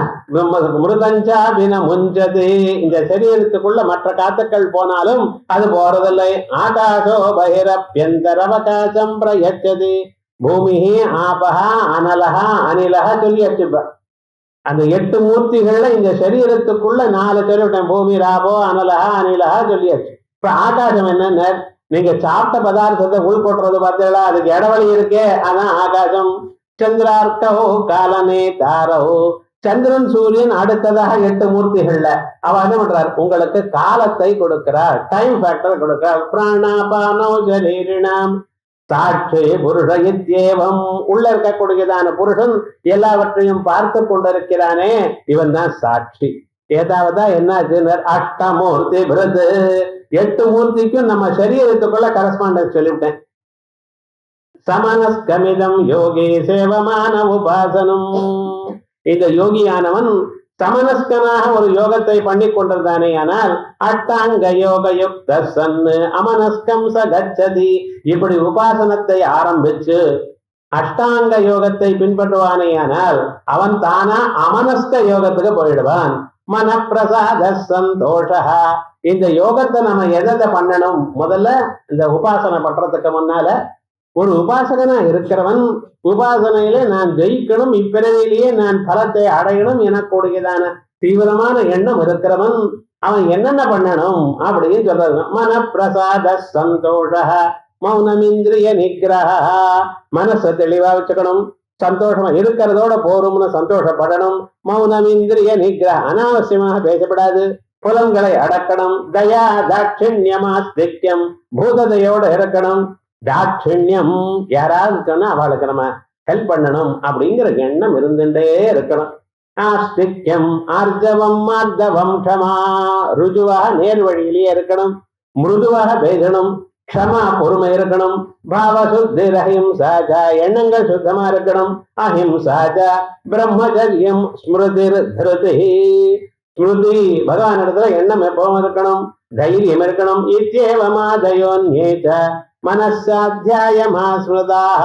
S2: மிருதஞ்சா பின முஞ்சது. இந்த சரீரத்துக்குள்ள மற்ற காத்துக்கள் போனாலும் அது போறதில்லை. ஆகாசோ பகிரப்யந்தரவகாசம் பிரயச்சது. பூமி ஆபஹா அனலஹா அனிலஹா சொல்லியாச்சு. அந்த 8 மூர்த்திகள்ல இந்த சரீரத்துக்குள்ள 4 சொல்லிவிட்டேன். பூமி ராபோ அனலஹா அனிலஹா சொல்லியாச்சு. இப்ப ஆகாசம் என்னன்னு, நீங்க சாப்பிட்ட பதார்த்தத்தை உள்கொட்டுறது பார்த்தீங்களா, அதுக்கு இடவழி இருக்கே, அதான் ஆகாசம். சந்திரார்க்கோ காலனே தாரோ. சந்திரன் சூரியன் அடுத்ததாக 8 மூர்த்திகள்ல அவ என்ன பண்றார்? உங்களுக்கு காலத்தை கொடுக்கிறார், டைம் ஃபேக்டர் கொடுக்கிறார். பிராணாபானோ சரீரிணாம் சாட்சி புருஷ இத்யேவம். உள்ள இருக்கக்கூடியதான புருஷன் எல்லாவற்றையும் பார்த்து கொண்டிருக்கிறானே, இவன் தான் சாட்சி. ஏதாவதா என்னாச்சு? அஷ்டமூர்த்தி பிரது. 8 மூர்த்திக்கும் நம்ம சரீரத்துக்குள்ள கரஸ்பாண்டன்ஸ் சொல்லிவிட்டேன். சமனஸ்கமிதம் யோகி சேவமான உபாசனம். இந்த யோகியானவன் சமனஸ்கனாக ஒரு யோகத்தை பண்ணி கொண்டிருந்தானே, ஆனால் அட்டாங்க யோக யுக்த சன்னு அமனஸ்கம் சகச்சதி. இப்படி உபாசனத்தை ஆரம்பிச்சு அஷ்டாங்க யோகத்தை பின்பற்றுவானே, ஆனால் அவன் தானா அமனஸ்க யோகத்துக்கு போயிடுவான். மனப்பிரசாத சந்தோஷா. இந்த யோகத்தை நம்ம எதை பண்ணணும்? முதல்ல இந்த உபாசனை பண்றதுக்கு முன்னால ஒரு உபாசகனா இருக்கிறவன் உபாசனையிலே நான் ஜெயிக்கணும், இப்பிறவிலேயே நான் பலத்தை அடையணும் எனக்கூடியதான தீவிரமான எண்ணம் இருக்கிறவன் அவன் என்னென்ன பண்ணணும் அப்படின்னு சொல்றது. மனப்பிரசாத சந்தோஷ மௌனமிந்திரிய நிகிரஹ. மனசை தெளிவா வச்சுக்கணும், சந்தோஷமா இருக்கிறதோட போரும்னு சந்தோஷப்படணும். மௌனமிந்திரிய நிகிரஹ, அனாவசியமாக பேசப்படாது. புலன்களை அடக்கணும். தயா தாட்சிண்யமாஸ்திக்யம், பூததையோட இருக்கணும். தாட்சிண்யம், யாராவது சொன்னா அவளுக்கு நம்ம ஹெல்ப் பண்ணணும் அப்படிங்கிற எண்ணம் இருந்துட்டே இருக்கணும். ஆஸ்திக்யம் ஆர்ஜவம் மார்தவம் க்ஷமா, ருஜுவாக நேர் வழியிலேயே இருக்கணும். மிருதுவாக பேசணும். க்ஷமா பொறுமை இருக்கணும். பாவ சுத்தி அஹிம்சாச்சா, எண்ணங்கள் சுத்தமா இருக்கணும். அஹிம்சாச்சா பிரம்மச்சரியம் ஸ்மிருதிர் திருதி. ஸ்மிருதி பகவான் இடத்துல எண்ணம் எப்பவும் இருக்கணும், தைரியம் இருக்கணும். இத்யேவமாதயோன்யேச்ச மனசாத்தியாயமாஸ்மிருதாக.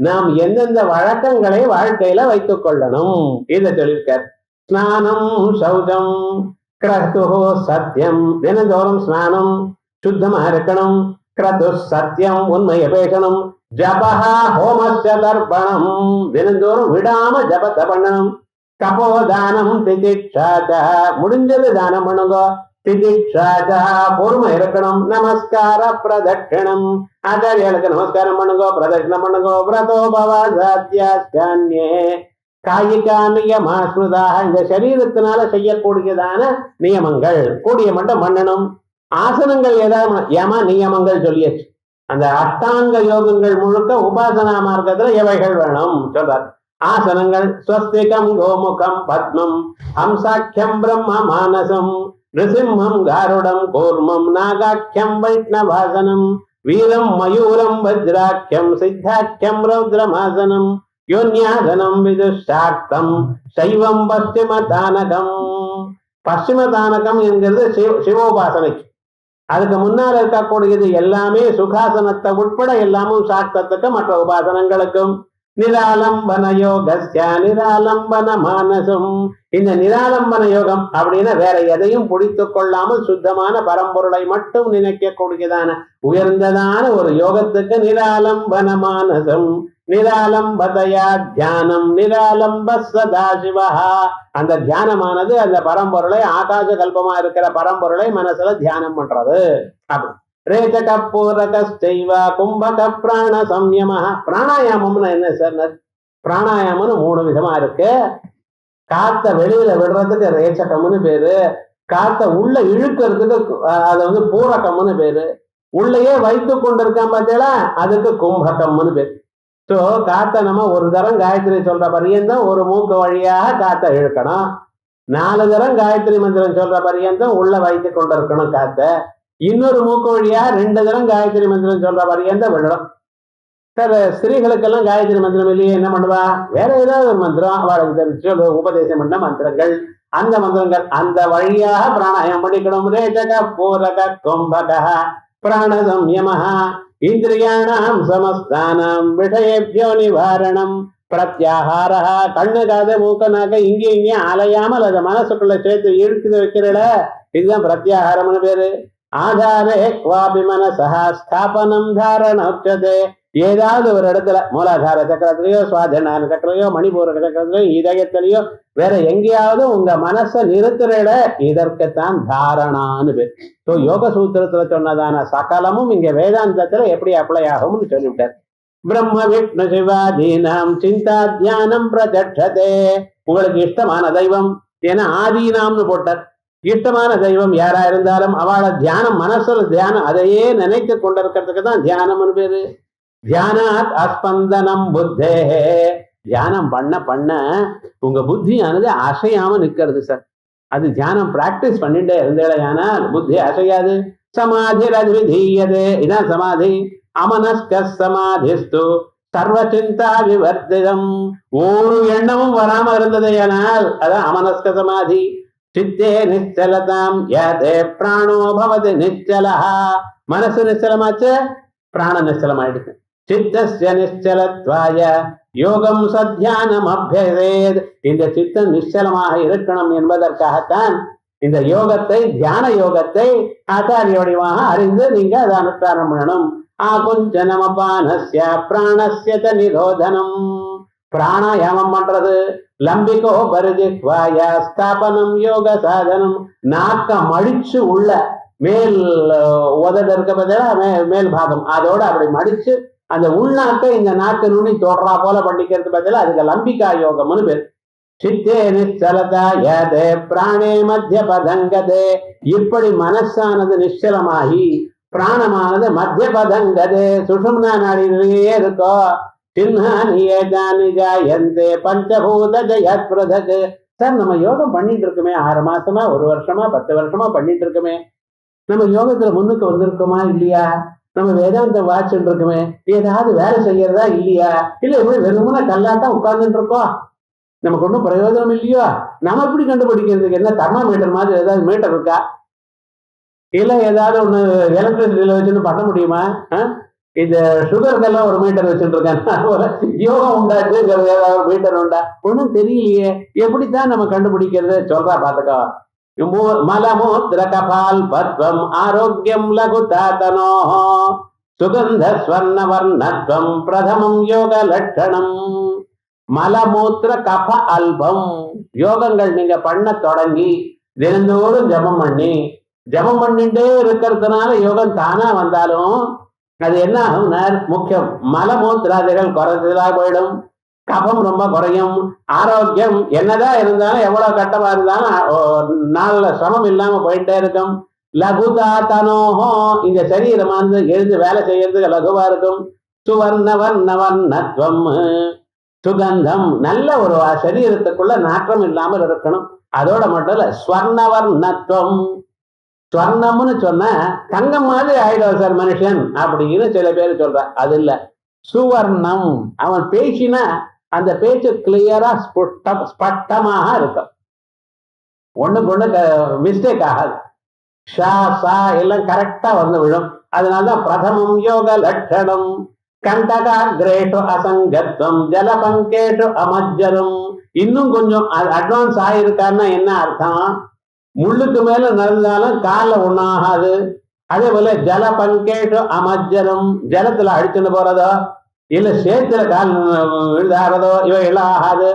S2: நாம் எந்தெந்த வழக்கங்களை வாழ்க்கையில வைத்துக் கொள்ளணும் இதை சொல்லியிருக்கார். ஸ்நானம் சௌச்சம் கிரது சத்தியம், தினந்தோறும் ஸ்நானம் சுத்தமா இருக்கணும். கிரது சத்தியம், உண்மையை பேசணும். ஜபஹா ஹோமஸ்ய தர்ப்பணம், தினந்தோறும் விடாம ஜபத்தை பண்ணணும். கபோதானம் திதிக்ஷாச்ச, முடிஞ்சது தானம் பண்ணுங்க. திதிக்ஷாச்சா, பொறுமை இருக்கணும். நமஸ்கார பிரதட்சிணம், ஆச்சாரியாளுக்கு நமஸ்காரம் பண்ணுங்க, பிரதட்சிணம் பண்ணுங்க. விரதோபவாசாத்யாஸ்கான்யே காயிகா நியமாஸ்மிருதாக, இந்த சரீரத்தினால செய்யக்கூடியதான நியமங்கள் கூடிய மட்டும் பண்ணணும். ஆசனங்கள் ஏதாவது யம நியமங்கள் சொல்லியாச்சு. அந்த அஷ்டாங்க யோகங்கள் முழுக்க உபாசனா மார்க்கத்துல எவைகள் வேணும் சொல்றார். ஆசனங்கள் ஸ்வஸ்திகம் கோமுகம் பத்மம் ஹம்சாக்கியம் பிரம்ம மானசம் நிருசிம்மம் காருடம் கூர்மம் நாகாக்கியம் வைஷ்ணவாசனம் வீரம் மயூரம் வஜ்ராக்கியம் சித்தாக்கியம் ரௌத்ரமாசனம் யோன்யாசனம் விதுஷ்டார்த்தம் சைவம் பஸ்சிம தானகம். பশ্চিம தானகம் என்கிறது சிவோபாசனைக்கு. அதுக்கு முன்னால் இருக்கக்கூடியது எல்லாமே சுகாசனத்தை உட்பட எல்லாமும் சாக்தத்துக்கு மற்ற உபாசனங்களுக்கும். நிராலம்பன யோகஸ்ய நிராலம்பன மானசம், இந்த நிராலம்பன யோகம் அப்படின்னா வேற எதையும் பிடித்து கொள்ளாமல் சுத்தமான பரம்பொருளை மட்டும் நினைக்கக்கூடியதான உயர்ந்ததான ஒரு யோகத்துக்கு நிராலம்பன மானசம். நிராலம்பதயா தியானம் நிராலம்ப சதாசிவா, அந்த தியானமானது அந்த பரம்பொருளை ஆகாச கல்பமா இருக்கிற பரம்பொருளை மனசுல தியானம் பண்றது. அப்படி ரேச்சக பூரக கும்பக பிராண சம்யம. பிராணாயாமம்னு என்ன சார்? பிராணாயாமம்னு 3 விதமா இருக்கு. காத்த வெளியில விடுறதுக்கு ரேச்சகம்னு பேரு, காத்த உள்ள இழுக்கிறதுக்கு அது பூரகம்னு பேரு, உள்ளேயே வைத்து கொண்டிருக்கான் பார்த்தீங்களா அதுக்கு கும்பகம்னு பேரு. ஸோ காத்த நம்ம ஒரு தரம் காயத்ரி சொல்ற பரியந்தம் ஒரு மூக்கு வழியாக காத்த இழுக்கணும். 4 தரம் காயத்ரி மந்திரம் சொல்ற பரியந்தம் உள்ள வைத்து கொண்டிருக்கணும் காத்த. இன்னொரு மூக்கு வழியா 2 தரம் காயத்ரி மந்திரம் சொல்ற பரியந்தம் விடணும். சார் ஸ்திரீகளுக்கெல்லாம் காயத்ரி மந்திரம் இல்லையே, என்ன பண்ணுவா? வேற ஏதாவது ஒரு மந்திரம் அவளுக்கு தெரிஞ்சு உபதேசம் பண்ண மந்திரங்கள், அந்த மந்திரங்கள் அந்த வழியாக பிராணாயம் பண்ணிக்கணும். ரேஜக பூரக கும்பக பிராண சம்யமஹ இந்திரியாணாம் சமஸ்தானம் விஷயேபியோ நிவாரணம் பிரத்யாகாரா. கண்ணு காது மூக்க நாக்க இங்கேயும் அலையாமல் அதை மனசுக்குள்ள சேர்த்து இழுத்து வைக்கிறல, இதுதான் பிரத்யாகாரம்னு பேரு. ஆதாரே குவாபி மனசா ஸ்தாபனம் தாரணோச்சதே. ஏதாவது ஒரு இடத்துல மூலாதார சக்கரத்திலேயோ சுவாதீன சக்கரத்திலேயோ மணிபூர சக்கரத்திலேயோ இதயத்திலேயோ வேற எங்கேயாவது உங்க மனசை நிறுத்துறல, இதற்குத்தான் தாரணான்னு பேர். ஸோ யோக சூத்திரத்துல சொன்னதான சகலமும் இங்க வேதாந்தத்துல எப்படி அப்ளை ஆகும்னு சொல்லிவிட்டார். பிரம்ம விஷ்ணு சிவாதீனாம் சிந்தா தியானம் பிரதட்சதே. உங்களுக்கு இஷ்டமான தெய்வம், ஏன்னா ஆதீனாம்னு போட்டார். இஷ்டமான தெய்வம் யாரா இருந்தாலும் அவளை தியானம், மனசுல தியானம் அதையே நினைத்து கொண்டிருக்கிறதுக்கு தான் தியானம்னு பேரு. தியானாத் அஸ்பந்தனம் புத்தே. தியானம் பண்ண பண்ண உங்க புத்தியானது அசையாம நிக்கிறது சார். அது தியானம் பிராக்டிஸ் பண்ணிட்டே இருந்தேனால் புத்தி அசையாது. சமாதி ரத்விதீயதே, இதான் சமாதி. அமனஸ்க சமாதிஸ்து சர்வ சிந்தா விவர்த்திதம். ஒரு எண்ணமும் வராம இருந்ததேயானால் அதான் அமனஸ்க சமாதி. சித்தே நிச்சலதாம் யதே பிராணோ பவதி நிச்சலஹா. மனசு நிச்சலமாச்சு, பிராண நிச்சலமாயிடுச்சு. சித்தஸ்ய நிச்சலத்வாய யோகம் சத்யானம் அபியசேத். இந்த சித்தம் நிச்சலமாக இருக்கணும் என்பதற்காகத்தான் இந்த யோகத்தை, தியான யோகத்தை ஆச்சாரிய வடிவாக அறிந்து நீங்க அதை அனுஷ்டானம் பண்ணணும். ஆகுஞ்சனமபானஸ்ய பிராணஸ்ய ச நிரோதனம். பிராணாயாமம் பண்றது. லம்பிகோ பரிஜிஹ்வாய ஸ்தாபனம் யோக சாதனம். நாக்க மடிச்சு உள்ள மேல் உதடு இருக்க பதிலா மேல் பாகம் அதோட அப்படி மடிச்சு அந்த உள்நாக்க இந்த நாக்கு நுனி தோற்றா போல பண்ணிக்கிறது பதிலா அதுக்கு லம்பிகா யோகம்னு பேர். சித்தே நிச்சலதா யதே பிராணே மத்திய பதங்கதே. இப்படி மனசானது நிச்சலமாகி பிராணமானது மத்திய பதங்கதே சுஷும்னா நாடியிலேயே இருக்கோ. சின்ஹானியேஜானிஜாயந்தே பஞ்சபூத ஜயத் பிரதக். சார் நம்ம யோகம் பண்ணிட்டு இருக்குமே, 6 மாசமா 1 வருஷமா 10 வருஷமா பண்ணிட்டு இருக்குமே, நம்ம யோகத்துல முன்னுக்கு வந்திருக்கோமா இல்லையா? நம்ம வேதாந்த வாட்சிட்டு இருக்குமே, ஏதாவது வேலை செய்யறதா இல்லையா? இல்ல இப்படி வெறுமன கல்லாட்டம் உட்கார்ந்துட்டு இருக்கோம், நமக்கு ஒன்றும் பிரயோஜனம் இல்லையோ? நம்ம எப்படி கண்டுபிடிக்கிறதுக்கு என்ன தெர்மாமீட்டர் மாதிரி ஏதாவது மீட்டர் இருக்கா? இல்ல ஏதாவது ஒண்ணு எலக்ட்ரிசிட்டியில வச்சுன்னு பண்ண முடியுமா? இந்த சுகருக்கெல்லாம் ஒரு மீட்டர் வச்சுட்டு இருக்கேன், யோகம் உண்டாச்சு ஏதாவது மீட்டர் உண்டா? ஒன்றும் தெரியலையே. எப்படித்தான் நம்ம கண்டுபிடிக்கிறது? சொல்றா பாத்துக்கோ. மலமூத்திர கபால் பத்வம் ஆரோக்கியம் லகுதாதனோ சுகந்த ஸ்வர்ண வர்ணத்வம் பிரதமம் யோக லட்சணம். மலமூத்திர கப அல்பம். யோகங்கள் நீங்க பண்ண தொடங்கி தினந்தோறும் ஜபம் பண்ணிட்டே இருக்கிறதுனால யோகம் தானா வந்தாலும் அது என்ன ஆகும்? முக்கியம் மலமூத்திராதிகள் குறைஞ்சதா போயிடும், கபம் ரொம்ப குறையும், ஆரோக்கியம் என்னதான் இருந்தாலும் எவ்வளவு கட்டமா இருந்தாலும் நாள்ல சிரமம் இல்லாம போயிட்டே இருக்கும். லகுதா தனோஹோ. இந்த சரீரமானது எழுந்து வேலை செய்யறதுக்கு லகுவா இருக்கும். சுவர்ணவர்ணவர்ணத்வம் சுகந்தம். நல்ல ஒரு சரீரத்துக்குள்ள நாற்றம் இல்லாமல் இருக்கணும். அதோட மட்டும் இல்ல ஸ்வர்ணவர்ணத்வம். ஸ்வர்ணம்னு சொன்ன தங்கம் மாதிரி ஆயிடும் சார் மனுஷன் அப்படின்னு சில பேர் சொல்ற. அது இல்ல, சுவர்ணம். அவன் பேசினா அந்த பேச்சு கிளியரா ஸ்பஷ்டமாக இருக்கும், ஒண்ணுக்கு ஒண்ணு மிஸ்டேக் ஆகாது. ஷா சா எல்லாம் கரெக்டா வந்து விடும். அதனாலதான் பிரதமம் யோக லட்சணம். கண்டகாகிரேஷு அசங்கத்வம் ஜலபங்கேஷு அமஜ்ஜரம். இன்னும் கொஞ்சம் அட்வான்ஸ் ஆயிருக்காருன்னா என்ன அர்த்தம்? முள்ளுக்கு மேல நடந்தாலும் கால ஒண்ணாகாது. அதே போல ஜல பங்கேஷு அமஜ்ஜரம். ஜலத்துல அடிச்சுன்னு போறதோ இல்ல சேத்துல கால் விழுதாறதோ இவையெல்லாம் ஆகாது.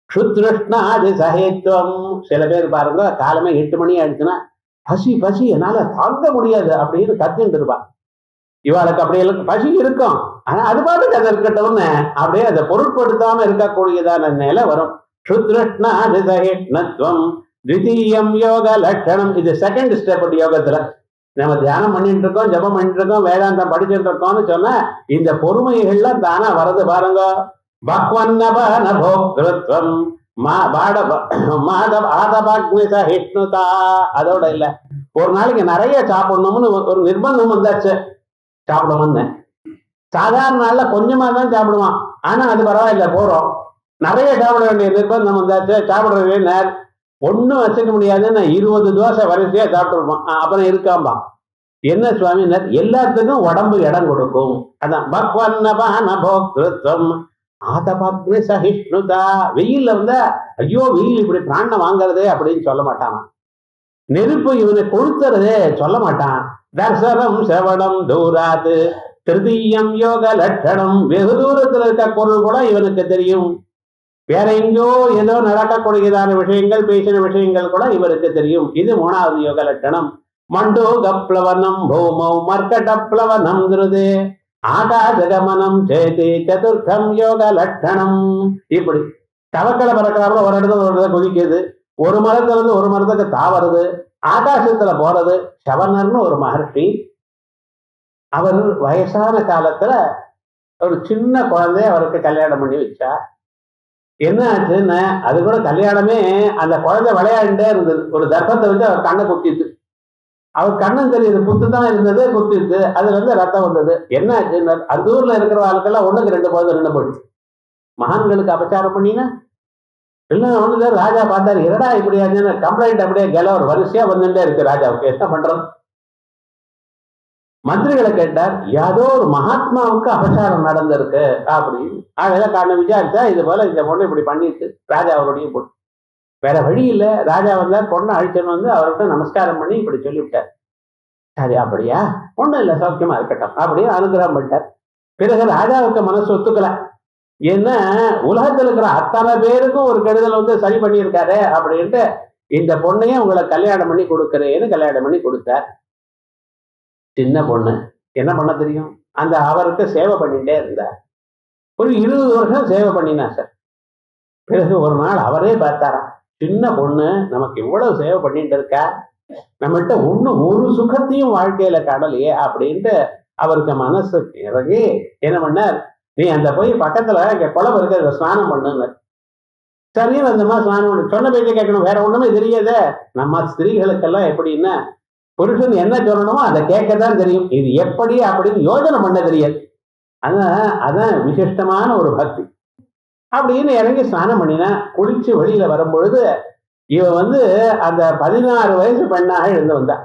S2: க்ஷுத்ருஷ்ணாதி சகித்துவம். சில பேர் பாருங்க, காலமே 8 மணி ஆயிடுச்சுன்னா பசி என்னால தாங்க முடியாது அப்படின்னு கத்திட்டு இருப்பா. இவாளுக்கு அப்படியெல்லாம் பசி இருக்கும், ஆனா அது பாட்டுக்கு அதை இருக்கட்டும்னு அப்படியே அதை பொருட்படுத்தாம இருக்கக்கூடியதான நிலை வரும். க்ஷுத்ருஷ்ணாதி சகிஷ்ணத்வம் திவிதீயம் யோக லட்சணம். இது செகண்ட் ஸ்டெப் யோகத்துல. நம்ம தியானம் பண்ணிட்டு இருக்கோம், ஜபம் பண்ணிட்டு இருக்கோம், வேதாந்தம் படிச்சுட்டு இருக்கோம்னு சொன்னா இந்த பொறுமைகள்லாம் தானா வரது பாருங்க. பக்வன்னபோக்திருத்வம் ஆதபாக்னிசஹிஷ்ணுதா. அதோட இல்ல, ஒரு நாளைக்கு நிறைய சாப்பிடணும்னு ஒரு நிர்பந்தம் வந்தாச்சு. சாப்பிடணும்னு சாதாரண நாள்ல கொஞ்சமா தான் சாப்பிடுவான். ஆனா அது பரவாயில்ல, போறோம். நிறைய சாப்பிட வேண்டிய நிர்பந்தம் வந்தாச்சு. சாப்பிடுறது நேர் ஒன்னும் வச்சுக்க முடியாதுன்னு 20 தோசை வரிசையா சாப்பிட்டுருப்பான். அப்புறம் இருக்காம்பா. என்ன சுவாமி, எல்லாத்துக்கும் உடம்பு இடம் கொடுக்கும். அதான் பக்வன்னபான போக்திருத்வம் ஆதபக்னி சகிஷ்ணுதா. வெயில்ல வந்தா ஐயோ வெயில் இப்படி பிராணம் வாங்குறதே அப்படின்னு சொல்ல மாட்டான். நெருப்பு இவனை கொளுத்துறதே சொல்ல மாட்டான். தர்சனம் செவடம் தூராது திருதீயம் யோக லட்சணம். வெகு தூரத்தில் இருக்க பொருள் கூட இவனுக்கு தெரியும். வேற எங்கோ ஏதோ நடக்கக்கூடியதான விஷயங்கள், பேசின விஷயங்கள் கூட இவருக்கு தெரியும். இது 3வது யோக லட்சணம். மண்டோகப்ளவனம் பூமௌ மர்க்கடப்ளவனம் திருது ஆகாசகமனம் சேதி 4ம் யோக லட்சணம். இப்படி தவக்கலை பறக்கிறாப்புல ஒரு இடத்துல குதிக்குது, ஒரு மரத்துல இருந்து ஒரு மரத்துக்கு தாவறது, ஆகாசத்துல போறது. சவணர்னு ஒரு மகர்ஷி, அவர் வயசான காலத்துல ஒரு சின்ன குழந்தைய அவருக்கு கல்யாணம் பண்ணி வச்சா. என்ன ஆச்சுன்னு, அது கூட கல்யாணமே அந்த குழந்தை விளையாண்டே இருந்தது. ஒரு தர்ப்பத்தை வச்சு அவர் கண்ணை குத்திட்டு, அவர் கண்ணும் தெரியுது, புத்து தான் இருந்தது, குத்திட்டு அதுல இருந்து ரத்தம் வந்தது. என்ன ஆச்சுன்னு, அந்த ஊர்ல இருக்கிற ஆளுக்கெல்லாம் 1க்கு 2 குழந்தை நின்று போயிடுச்சு. மகான்களுக்கு அபச்சாரம் பண்ணினா எல்லாம் ஒண்ணுல ராஜா பார்த்தாரு, என்னடா இப்படி ஆச்சுன்னு கம்ப்ளைண்ட் அப்படியே ஒரு வரிசையா வந்துட்டே இருக்கு ராஜாவுக்கு. என்ன பண்றது? மந்திரிகளை கேட்டார், ஏதோ ஒரு மகாத்மாவுக்கு அபச்சாரம் நடந்திருக்கு அப்படின்னு. அதெல்லாம் காரணம் விசாரிச்சா இது போல இந்த பொண்ணு இப்படி பண்ணிட்டு ராஜா அவருடைய பொண்ணு. வேற வழி இல்ல. ராஜா வந்தார், பொண்ணை அழிச்சுன்னு வந்து அவர்கிட்ட நமஸ்காரம் பண்ணி இப்படி சொல்லிவிட்டார். சரி அப்படியா, ஒண்ணும் இல்ல, சௌக்கியமா இருக்கட்டும் அப்படியே அனுகிரகம் பண்ணிட்டார். பிறகு ராஜாவுக்கு மனசு ஒத்துக்கல. என்ன, உலகத்துல இருக்கிற அத்தனை பேருக்கும் ஒரு கெடுதல் வந்து சரி பண்ணியிருக்காரு அப்படின்ட்டு இந்த பொண்ணையும் உங்களை கல்யாணம் பண்ணி கொடுக்கிறேன்னு கல்யாணம் பண்ணி கொடுத்தார். சின்ன பொண்ணு என்ன பண்ண தெரியும், அந்த அவருக்கு சேவை பண்ணிட்டே இருந்தார். ஒரு 20 வருஷம் சேவை பண்ணினா சார். பிறகு ஒரு நாள் அவரே பார்த்தாராம், சின்ன பொண்ணு நமக்கு இவ்வளவு சேவை பண்ணிட்டு இருக்கா, நம்மகிட்ட ஒரு சுகத்தையும் வாழ்க்கையில கடலையே அப்படின்ட்டு அவருக்கு மனசு இறங்கி என்ன பண்ணார், நீ அந்த போய் பக்கத்துல இங்க குளம் இருக்க ஸ்நானம் பண்ணுங்க. சரியும் அந்த மாதிரி ஸ்நானம் பண்ணு, சொன்ன பேச்சை கேட்கணும், வேற ஒண்ணுமே தெரியாதே. நம்ம ஸ்திரீகளுக்கெல்லாம் எப்படின்னா, புருஷன் என்ன சொல்லணுமோ அதை கேட்கத்தான் தெரியும், இது எப்படி அப்படின்னு யோஜனை பண்ண தெரியாது. அதான் விசிஷ்டமான ஒரு பக்தி. அப்படின்னு இறங்கி ஸ்நானம் பண்ணினா, குளிச்சு வெளியில வரும்பொழுது இவ வந்து அந்த 16 வயசு பெண்ணாக எழுந்து வந்தா.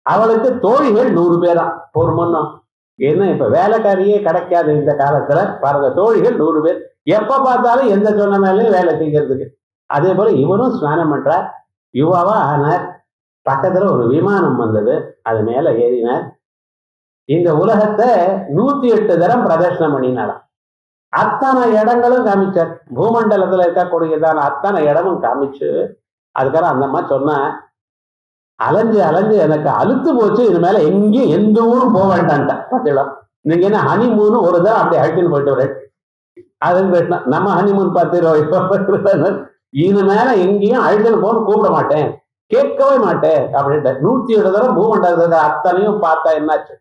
S2: அவளுக்கு தோழிகள் 100 பேரா ஒரு முன்னம். ஏன்னா இப்ப வேலைக்காரியே கிடைக்காது இந்த காலத்துல பாருங்க, தோழிகள் 100 பேர், எப்ப பார்த்தாலும் எந்த சொன்ன மேலேயும் வேலை செய்யறதுக்கு. அதே போல இவரும் ஸ்நானம் பண்றார், யுவாவா ஆனார். பக்கத்துல ஒரு விமானம் வந்தது, அது மேல ஏறினார். இந்த உலகத்தை 108 தரம் பிரதர்ஷனம் பண்ணினாராம். அத்தனை இடங்களும் காமிச்சார். பூமண்டலத்துல இருக்கக்கூடியதான அத்தனை இடமும் காமிச்சு, அதுக்காக அந்த மாதிரி சொன்ன, அலைஞ்சு அலைஞ்சு எனக்கு அழுத்து போச்சு, இது மேல எங்கேயும் எந்த ஊரும் போக வேண்டான்ட்டேன். பார்த்தீங்களா, நீங்க என்ன ஹனிமூன் ஒரு தான் அப்படி அழைச்சின்னு போயிட்டு வரேன். அதுன்னு நம்ம ஹனிமூன் பார்த்து இது மேல எங்கேயும் அழைச்சின்னு போகணும் கூப்பிட மாட்டேன், கேட்கவே மாட்டேன் அப்படின்ட்டு 107 தரம் பூமண்டலத்துல அத்தனையும் பார்த்தா என்னாச்சு,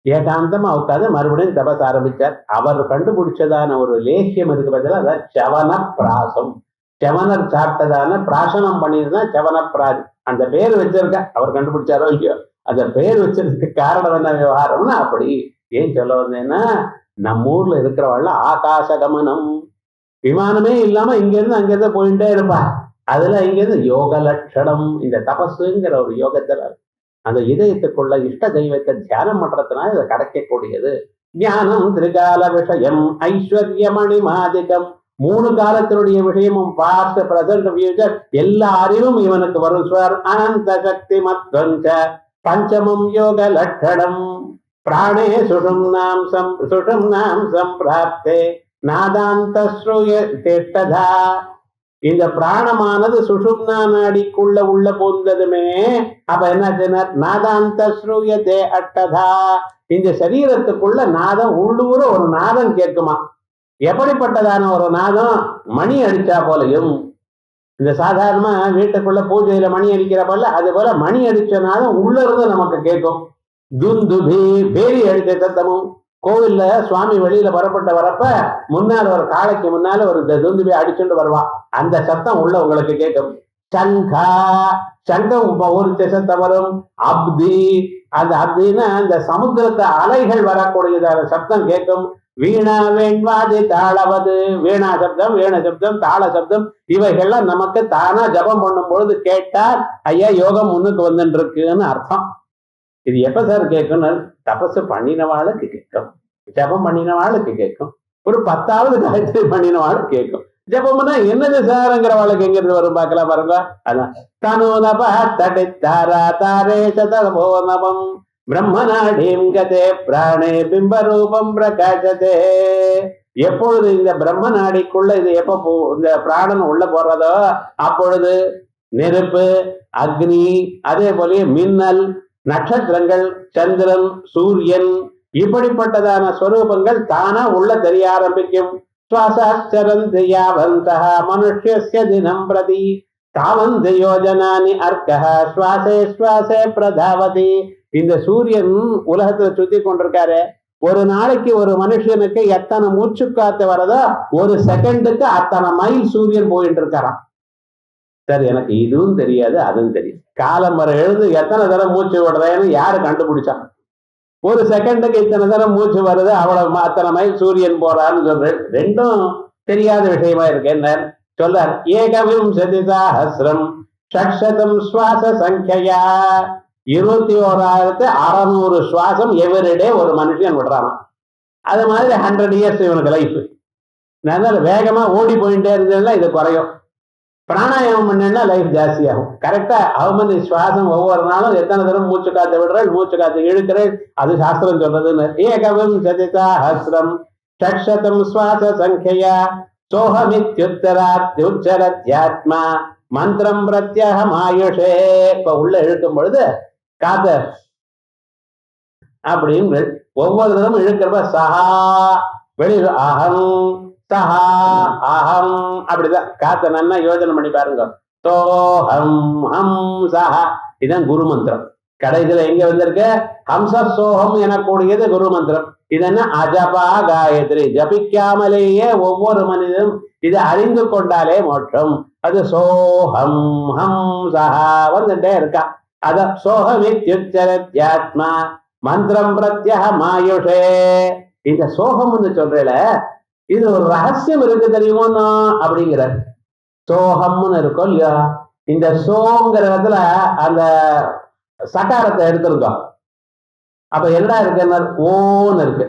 S2: ஏகாந்தமா உட்காந்து மறுபடியும் தபச ஆரம்பிச்சார். அவர் கண்டுபிடிச்சதான ஒரு லேகியம் இருக்கு பார்த்தா, அதான் சவன பிராசம். சவனர் சாப்பிட்டதான பிராசனம் பண்ணிருந்தான் சவன பிராதி. அந்த பேர் வச்சிருக்க அவர் கண்டுபிடிச்சாரோ இல்லையோ, அந்த பேர் வச்சிருக்க காரணம் என்ன விவகாரம்னா அப்படி. ஏன் சொல்ல வந்தேன்னா, நம்ம ஊர்ல இருக்கிறவள்ள ஆகாச கமனம், விமானமே இல்லாம இங்க இருந்து அங்கிருந்து போயிட்டே இருப்பா. அதுல இங்கிருந்து யோக லட்சணம், இந்த தபசுங்கிற ஒரு யோகத்துல அந்த இதயத்துக்குள்ள இஷ்ட தெய்வத்தை தியானம் பண்றதுனால இதை கிடைக்கக்கூடியது. ஞானம் திரிகால விஷயம் ஐஸ்வர்யமணி மாதிகம், 3 காலத்தினுடைய விஷயமும் பாஸ்ட் பிரசன்ட் ஃபியூச்சர் எல்லா அறிவும் இவனுக்கு வரும். ஸ்வர் அனந்த சக்தி மத்வஞ்ச பஞ்சமம் யோக லட்சணம் பிராணே சுஷும்னாம் சம்பிராப்தே நாதாந்த ஸ்ரூய திஷ்டதா. இந்த பிராணமானது சுஷும்னா நாடிக்குள்ள உள்ள போந்ததுமே அப்ப என்ன நாதாந்த ஸ்ரூயதே அட்டதா, இந்த சரீரத்துக்குள்ள நாதம் உள்ளூர ஒரு நாதம் கேட்குமா. எப்படிப்பட்டதான ஒரு நாதம், மணி அடிச்சா போலையும். இந்த சாதாரணமா வீட்டுக்குள்ள பூஜையில மணி அடிக்கிற போல அது போல மணி அடிச்ச நாதம் உள்ள இருந்து நமக்கு கேட்கும். துந்துபி பேரி அடிச்ச சத்தமும், கோவில்ல சுவாமி வெளியில புறப்பட்ட வரப்ப முன்னால ஒரு காளைக்கு முன்னால ஒரு துந்துபி அடிச்சுட்டு வருவான், அந்த சத்தம் உள்ள உங்களுக்கு கேட்கும். சங்கா, சங்கம் ஒரு சத்தம் வரும். அப்தி, அந்த அப்படின்னா அந்த சமுத்திரத்தை அலைகள் வரக்கூடியதான சப்தம் கேட்கும். வீணா வேண்வாதி தாளவது, வீணா சப்தம், வீண சப்தம், தாள சப்தம் இவைகள்லாம் நமக்கு தானா ஜபம் பண்ணும் பொழுது கேட்டால் ஐயா யோகம் முன்னுக்கு வந்துட்டு இருக்குன்னு அர்த்தம். இது எப்ப சார் கேட்கணும்? தபசு பண்ணினவாளுக்கு கேட்கும், ஜபம் பண்ணினவாளுக்கு கேட்கும், ஒரு 10வது காயத்ரி பண்ணினவாளுக்கு கேட்கும். ஜபம்னா என்னது சார்ங்கிறவாளுக்கு எங்கிருந்து வரும் பார்க்கலாம் பாருங்க. அதான் தனுநப தடித்தாரா தாரே சதபோநபம் பிரம்மநாடீம் கதே பிராணே பிம்பரூபம் பிரகாசதே. எப்பொழுது இந்த பிரம்ம நாடிக்குள்ள இது எப்ப இந்த பிராணன் உள்ள போறதோ அப்பொழுது நெருப்பு, அக்னி, அதே போல மின்னல், நட்சத்திரங்கள், சந்திரன், சூரியன் இப்படிப்பட்டதான ஸ்வரூபங்கள் தானா உள்ள தெரிய ஆரம்பிக்கும். சுவாசாச்சரந்தி யாவந்தஹ மனுஷ்யஸ்ய தினம் பிரதி தாவந்தி யோஜனானி அர்க்கஹ சுவாசே சுவாசே பிரதாவதி. இந்த சூரியன் உலகத்துல சுத்தி கொண்டிருக்காரு. ஒரு நாளைக்கு ஒரு மனுஷனுக்கு எத்தனை மூச்சு காத்து வரதோ ஒரு செகண்டுக்கு அத்தனை மைல் சூரியன் போயிட்டு இருக்காராம். சரி, எனக்கு இதுவும் தெரியாது அதுவும் தெரியும். காலம் வர எழுந்து எத்தனை தடவை மூச்சு விடுறேன்னு யாரு கண்டுபிடிச்சாங்க? ஒரு செகண்டுக்கு இத்தனை தடவை மூச்சு வருது, அவ்வளவு அத்தனை மைல் சூரியன் போறான்னு சொல்றேன். ரெண்டும் தெரியாத விஷயமா இருக்கு. என்ன சொல்றார்? ஏகவிம்சதி சஹஸ்ரம் ஷட்சதம் சுவாச சங்கையா, 21,600 சுவாசம் எவரிடே ஒரு மனுஷன் விடுறான். அது மாதிரி 100 இயர்ஸ் இவனுக்கு லைஃப். அதனால வேகமா ஓடி போயிட்டே இருந்ததுன்னா இது குறையும். பிராணாயாமம் பண்ணா லைஃப் ஜாஸ்தியாகும். கரெக்டா அவமதி சுவாசம் ஒவ்வொரு நாளும் எத்தனை தரம் மூச்சு காத்து விடுறேன், மூச்சு காத்து இழுக்கிறேன், அது சாஸ்திரம் சொல்றதுன்னு. ஏகவிம்சதி சஹஸ்ரம் ஷட்சதம் சுவாச சங்கையா சோஹமித்யுத்தராத்யுச்சரத்யாத்மா மந்திரம் பிரத்யகம் ஆயுஷே. இப்ப உள்ள இழுக்கும் பொழுது காத்த அப்படின்னு ஒவ்வொரு தரம் இழுக்கிறப்ப சஹா, வெளியில அகம், சஹா அகம், அப்படிதான் காத்த நல்லா யோஜனை பண்ணி பாருங்க. சோஹம் ஹம் சஹா, இதுதான் குரு மந்திரம். கடைசியில எங்க வந்திருக்கு? ஹம்ச சோகம் எனக்கூடியது குரு மந்திரம். இது என்ன? அஜபா காயத்ரி. ஜபிக்காமலேயே ஒவ்வொரு மனிதனும் இதை அறிந்து கொண்டாலே மோட்சம். அது சோஹம் ஹம் சஹா வந்துட்டே இருக்கா. அத சோஹமித்யுச்சரத்யாத்மா மந்திரம் பிரத்யகம் ஆயுஷே. இந்த சோகம்னு சொல்றேல, இது ஒரு ரகசியம் இருக்கு தெரியுமோன்னு அப்படிங்கிற. சோகம்னு இருக்கும் இல்லையா? இந்த சோங்கிற இடத்துல அந்த சகாரத்தை எடுத்திருக்கோம். அப்ப என்னடா இருக்கு? ஓன்னு இருக்கு.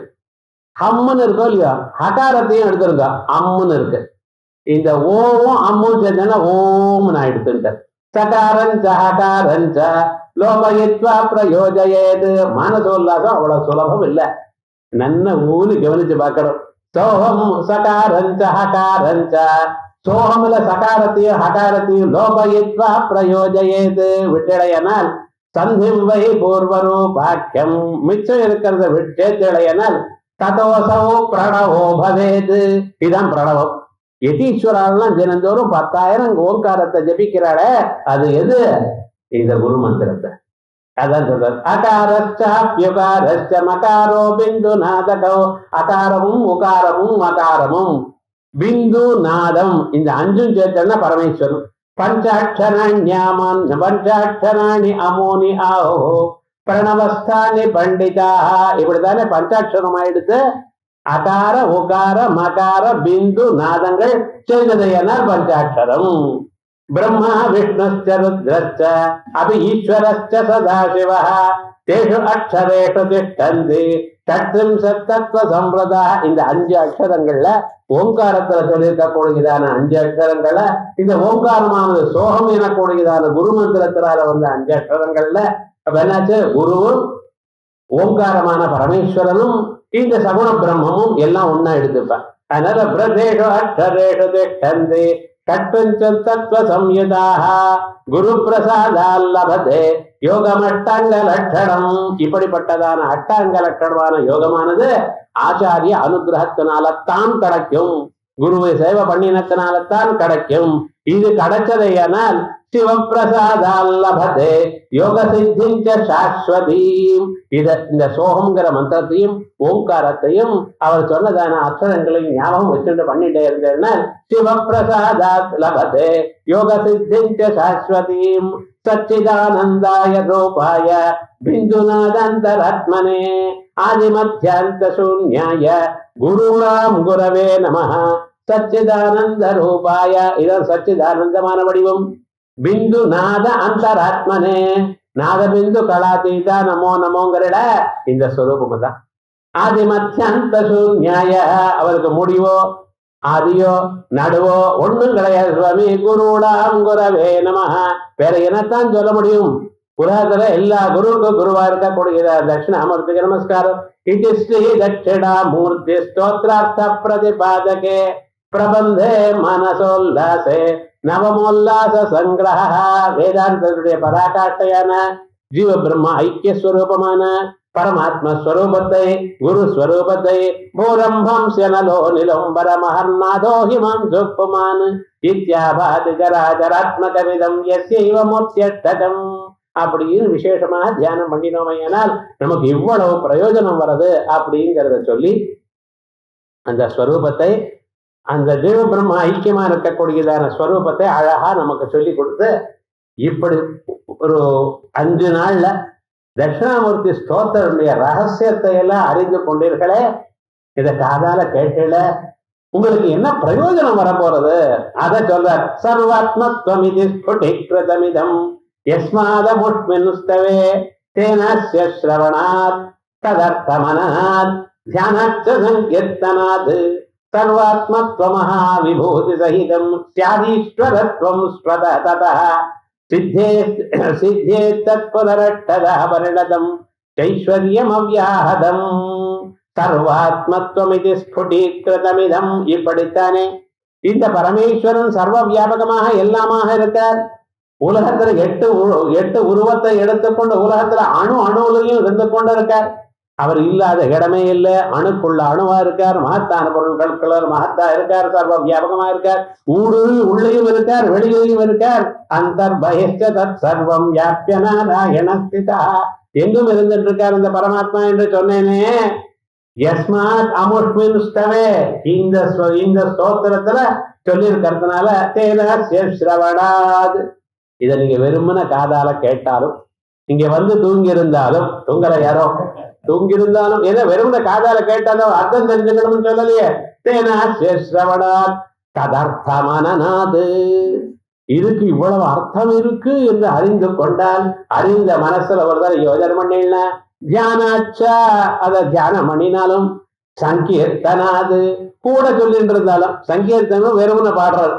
S2: ஹம்முன்னு இருக்கும் இல்லையா? ஹகாரத்தையும் எடுத்திருக்கோம், அம்முன்னு இருக்கு. இந்த ஓவும் அம்மும் சேர்ந்தா ஓம்னு ஆயிடுத்து. சகாரஞ்ச ஹகாரஞ்ச லோபயித்வா பிரயோஜயேது. மனசோல்லாசம் அவ்வளவு சுலபம் இல்லை. நன்ன ஊனு கவனிச்சு பார்க்கணும். சோகம் சகாரஞ்ச ஹகாரஞ்ச, சோகம்ல சகாரத்தையும் ஹகாரத்தையும் லோபயித்வா பிரயோஜயேது விட்டடையனால் சந்திம் வை பூர்வரோ பாக்கியம், மிச்சம் இருக்கிறத விட்டேத்திடையனால் ததோசோ பிரணவோ பவேது. இதுதான் பிரணவம். யதீஸ்வரெல்லாம் தினந்தோறும் 10,000 ஓங்காரத்தை ஜபிக்கிறாள, அது எது? இந்த குரு மந்திரத்தை. அதான் சொல்றார். அகாரஸ்சாப்யுகாரஸ்ச மகாரோ பிந்து நாதகோ. அகாரமும் உகாரமும் மகாரமும் பிந்து நாதம் இந்த 5 சேர்த்தா பரமேஸ்வரன். பஞ்சாட்சராணி அமோனி ஆஹோ பிரணவஸ்தானி பண்டிதா. இப்படித்தானே பஞ்சாட்சரம் ஆயிடுத்து. அகார உகார மகார பிந்து நாதங்கள் செய்ததையனால் பஞ்சாட்சரம். பிரம்மா விஷ்ணுச்ச ருத்ரச்ச அபி ஈஸ்வரச்ச சதாசிவः தேஷு அக்ஷரேஷு திஷ்டந்தி ஷட்த்ரிம்சத் தத்துவ சம்பிரதா. இந்த 5 அக்ஷரங்கள்ல ஓங்காரத்துல சொல்லியிருக்கக்கூடியதான 5 அக்ஷரங்கள்ல இந்த ஓங்காரமானது சோகம் எனக்கூடியதான குரு மந்திரத்தினால வந்த 5 அக்ஷரங்கள்ல அப்ப என்னாச்சு? குருவும் ஓங்காரமான பரமேஸ்வரனும் இந்த சகுண பிரம்மமும் எல்லாம் ஒன்னா எடுத்துப்பேன். அதனால பிரதேஷு அக்ஷரேஷு திஷ்டந்தி ஷட்பஞ்சம் தத்துவ சம்யுதாக குரு பிரசாதால் லபதே யோகம் அட்டாங்க லட்சணம். இப்படிப்பட்டதான அட்டாங்க லட்சணமான யோகமானது ஆச்சாரிய அனுகிரகத்தினால்தான் கிடைக்கும். குருவை சேவை பண்ணினத்தினால்தான் கிடைக்கும். இது கிடைச்சதையானால் சிவப்பிரசாதால் லபதே யோக சித்திஞ்ச சாஸ்வதீம். இந்த சோகம்ங்கிற மந்திரத்தையும் ஓங்காரத்தையும் அவர் சொன்னதான அக்ஷரங்களையும் ஞாபகம் வச்சுட்டு பண்ணிட்டே இருந்தேன்னா சிவப்பிரசாதாத் லபதே யோக சித்திஞ்ச சாஸ்வதீம். சச்சிதானந்தாய ரூபாய பிந்துநாதந்தராத்மனே ஆதிமத்தியாந்த சூன்யாய குருணாம் குரவே நமஹ. சச்சிதானந்த ரூபாய, இதான் சச்சிதானந்தமான வடிவம். பிந்து நாத அந்தராத்மனே, நாத பிந்து கலாதீதா நமோ நமோங்கிற இந்த ஸ்வரூபம் தான். ஆதிமத்தியாந்த சூன்யாய, அவருக்கு முடிவோ ஆதியோ நடுவோ ஒண்ணும் கிடையாது சுவாமி. குருடாம் குரவே நமஹ. வேற என்னத்தான் சொல்ல முடியும்? உலகத்துல எல்லா குருவுக்கும் குருவா இருக்கக்கூடிய தட்சிணாமூர்த்திக்கு நமஸ்காரம். இது ஸ்ரீ தட்சிணாமூர்த்தி ஸ்தோத்ரார்த்த பிரதிபாதகே பிரபந்தே மனசோல்லாசே நவமோல்லாச சங்கிரஹ. வேதாந்தத்துடைய பராகாஷ்டையான ஜீவ பிரம்மா ஐக்கியஸ்வரூபமான பரமாத்மஸ்வரூபத்தை, குரு ஸ்வரூபத்தை பூரம்பம் செனலோ நிலம்பர மகர்நாதோ ஹிமம் சுப்புமான் இத்யாபாதி ஜராஜராத்மகவிதம் யஸ்யைவ மூர்த்தியஷ்டகம் அப்படின்னு விசேஷமாக தியானம் பண்ணினோமையானால் நமக்கு இவ்வளவு பிரயோஜனம் வருது அப்படிங்கிறத சொல்லி அந்த ஸ்வரூபத்தை, அந்த ஜீவ பிரம்மா ஐக்கியமா இருக்கக்கூடியதான ஸ்வரூபத்தை அழகா நமக்கு சொல்லி கொடுத்து, இப்படி ஒரு 5 நாள்ல தட்சிணாமூர்த்தி ஸ்தோத்திரனுடைய ரகசியத்தை எல்லாம் அறிந்து கொண்டீர்களே, இதை காதால கேட்டல, உங்களுக்கு என்ன பிரயோஜனம் வரப்போறது அதை சொல்றார். சர்வாத்மத்வமிதி ஸ்புடிக்ருதமிதம் யஸ்மாதமுஷ்மின்ஸ்தவே தேனஸ்ய ஸ்ரவணாத் ததர்த்தமனாத் தியானாச்ச சங்கீர்த்தனாத் சர்வாத்மத்வமஹா விபூதி சகிதம் ஸ்யாதீஸ்வரத்வம் ஸ்வதததः சித்தே தத்புனரட்டதா பரிணதம் ஐஸ்வர்யம் அவ்யாஹதம். சர்வாத்மத்வமிதி ஸ்புடீகிருதமிதம். இப்படித்தானே இந்த பரமேஸ்வரன் சர்வ வியாபகமாக எல்லாமாக இருக்கார். உலகத்துல எட்டு உருவத்தை எடுத்துக்கொண்டு உலகத்துல அணுவிலையும் இருந்து கொண்டு இருக்கார். அவர் இல்லாத இடமே இல்லை. அணுக்குள்ள அணுவா இருக்கார். மகத்தான பொருட்கள் மகத்தா இருக்கார். சர்வ வியாபகமா இருக்கார். உள்ளேயும் இருக்கார், வெளியிலையும் இருக்கார். அந்தர்பஹிஷ்ட தத் சர்வம் வியாப்ய நாராயண ஸ்திதா. எங்கும் இருந்துட்டு இருக்கார் இந்த பரமாத்மா என்று சொன்னேனே. யஸ்மாத் அமுஷ்மின் ஸ்தவே, இந்த ஸ்தோத்திரத்துல சொல்லி இருக்கிறதுனால தேனஸ்ய ஸ்ரவணாத். இதை நீங்க வெறுமன காதால கேட்டாலும், இங்க வந்து தூங்கி இருந்தாலும், தூங்கல யாரோ தூங்கி இருந்தாலும், ஏதோ வெறுமன காதால கேட்டாலும் அர்த்தம் தெரிஞ்சுக்கணும்னு சொல்லலையே. தேனஸ்ய ஸ்ரவணாத் ததர்த்தமனாத். இதுக்கு இவ்வளவு அர்த்தம் இருக்கு என்று அறிந்து கொண்டால், அறிந்த மனசுல ஒரு தடவை யோஜனை பண்ணினா, தியானாச்சா அதை தியானம் பண்ணினாலும், சங்கீர்த்தனாது கூட சொல்லிட்டு இருந்தாலும், சங்கீர்த்தனம் வெறுமன பாடுறது,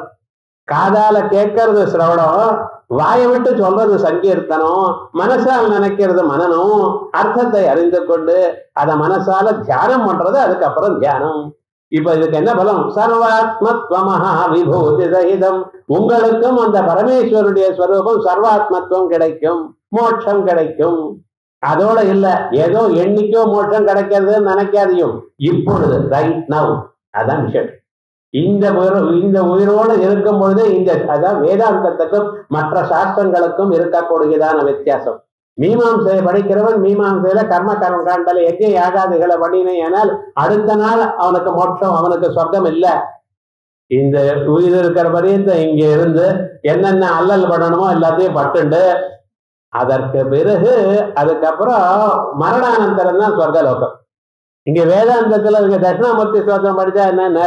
S2: காதால கேட்கறது சிரவணம், வாயை விட்டு சொல்றது சங்கீர்த்தனம், மனசால் நினைக்கிறது மனனம், அர்த்தத்தை அறிந்து கொண்டு அதை மனசால தியானம் பண்றது, அதுக்கப்புறம் தியானம். இப்ப இதுக்கு என்ன பலம்? சர்வாத்மத்வமஹா விபூதி சகிதம். உங்களுக்கும் அந்த பரமேஸ்வருடைய ஸ்வரூபம் சர்வாத்மத்துவம் கிடைக்கும், மோட்சம் கிடைக்கும். அதோட இல்ல ஏதோ எண்ணிக்கோ மோட்சம் கிடைக்கிறதுன்னு நினைக்காதையும், இப்பொழுது ரைட் நவ். அதான் விஷயம். இந்த உயிரோடு இருக்கும் பொழுது அதான் வேதாந்தத்துக்கும் மற்ற சாஸ்திரங்களுக்கும் இருக்கக்கூடியதான வித்தியாசம். மீமாம்சையை படிக்கிறவன் மீமாம்சையில கர்ம காண்டல எங்கே யாகாதிகளை பண்ணினால் அடுத்த நாள் அவனுக்கு மோட்சம், அவனுக்கு சொர்க்கம் இல்லை. இந்த உயிர் இருக்கிற பரியந்த இங்க இருந்து என்னென்ன அல்லல் பண்ணணுமோ எல்லாத்தையும் பட்டுண்டு அதற்கு பிறகு அதுக்கப்புறம் மரணானந்தரம் தான் சொர்க்கலோகம். இங்க வேதாந்தத்துல இங்க தட்சிணாமூர்த்தி ஸ்தோத்திரம் படிச்சா என்ன,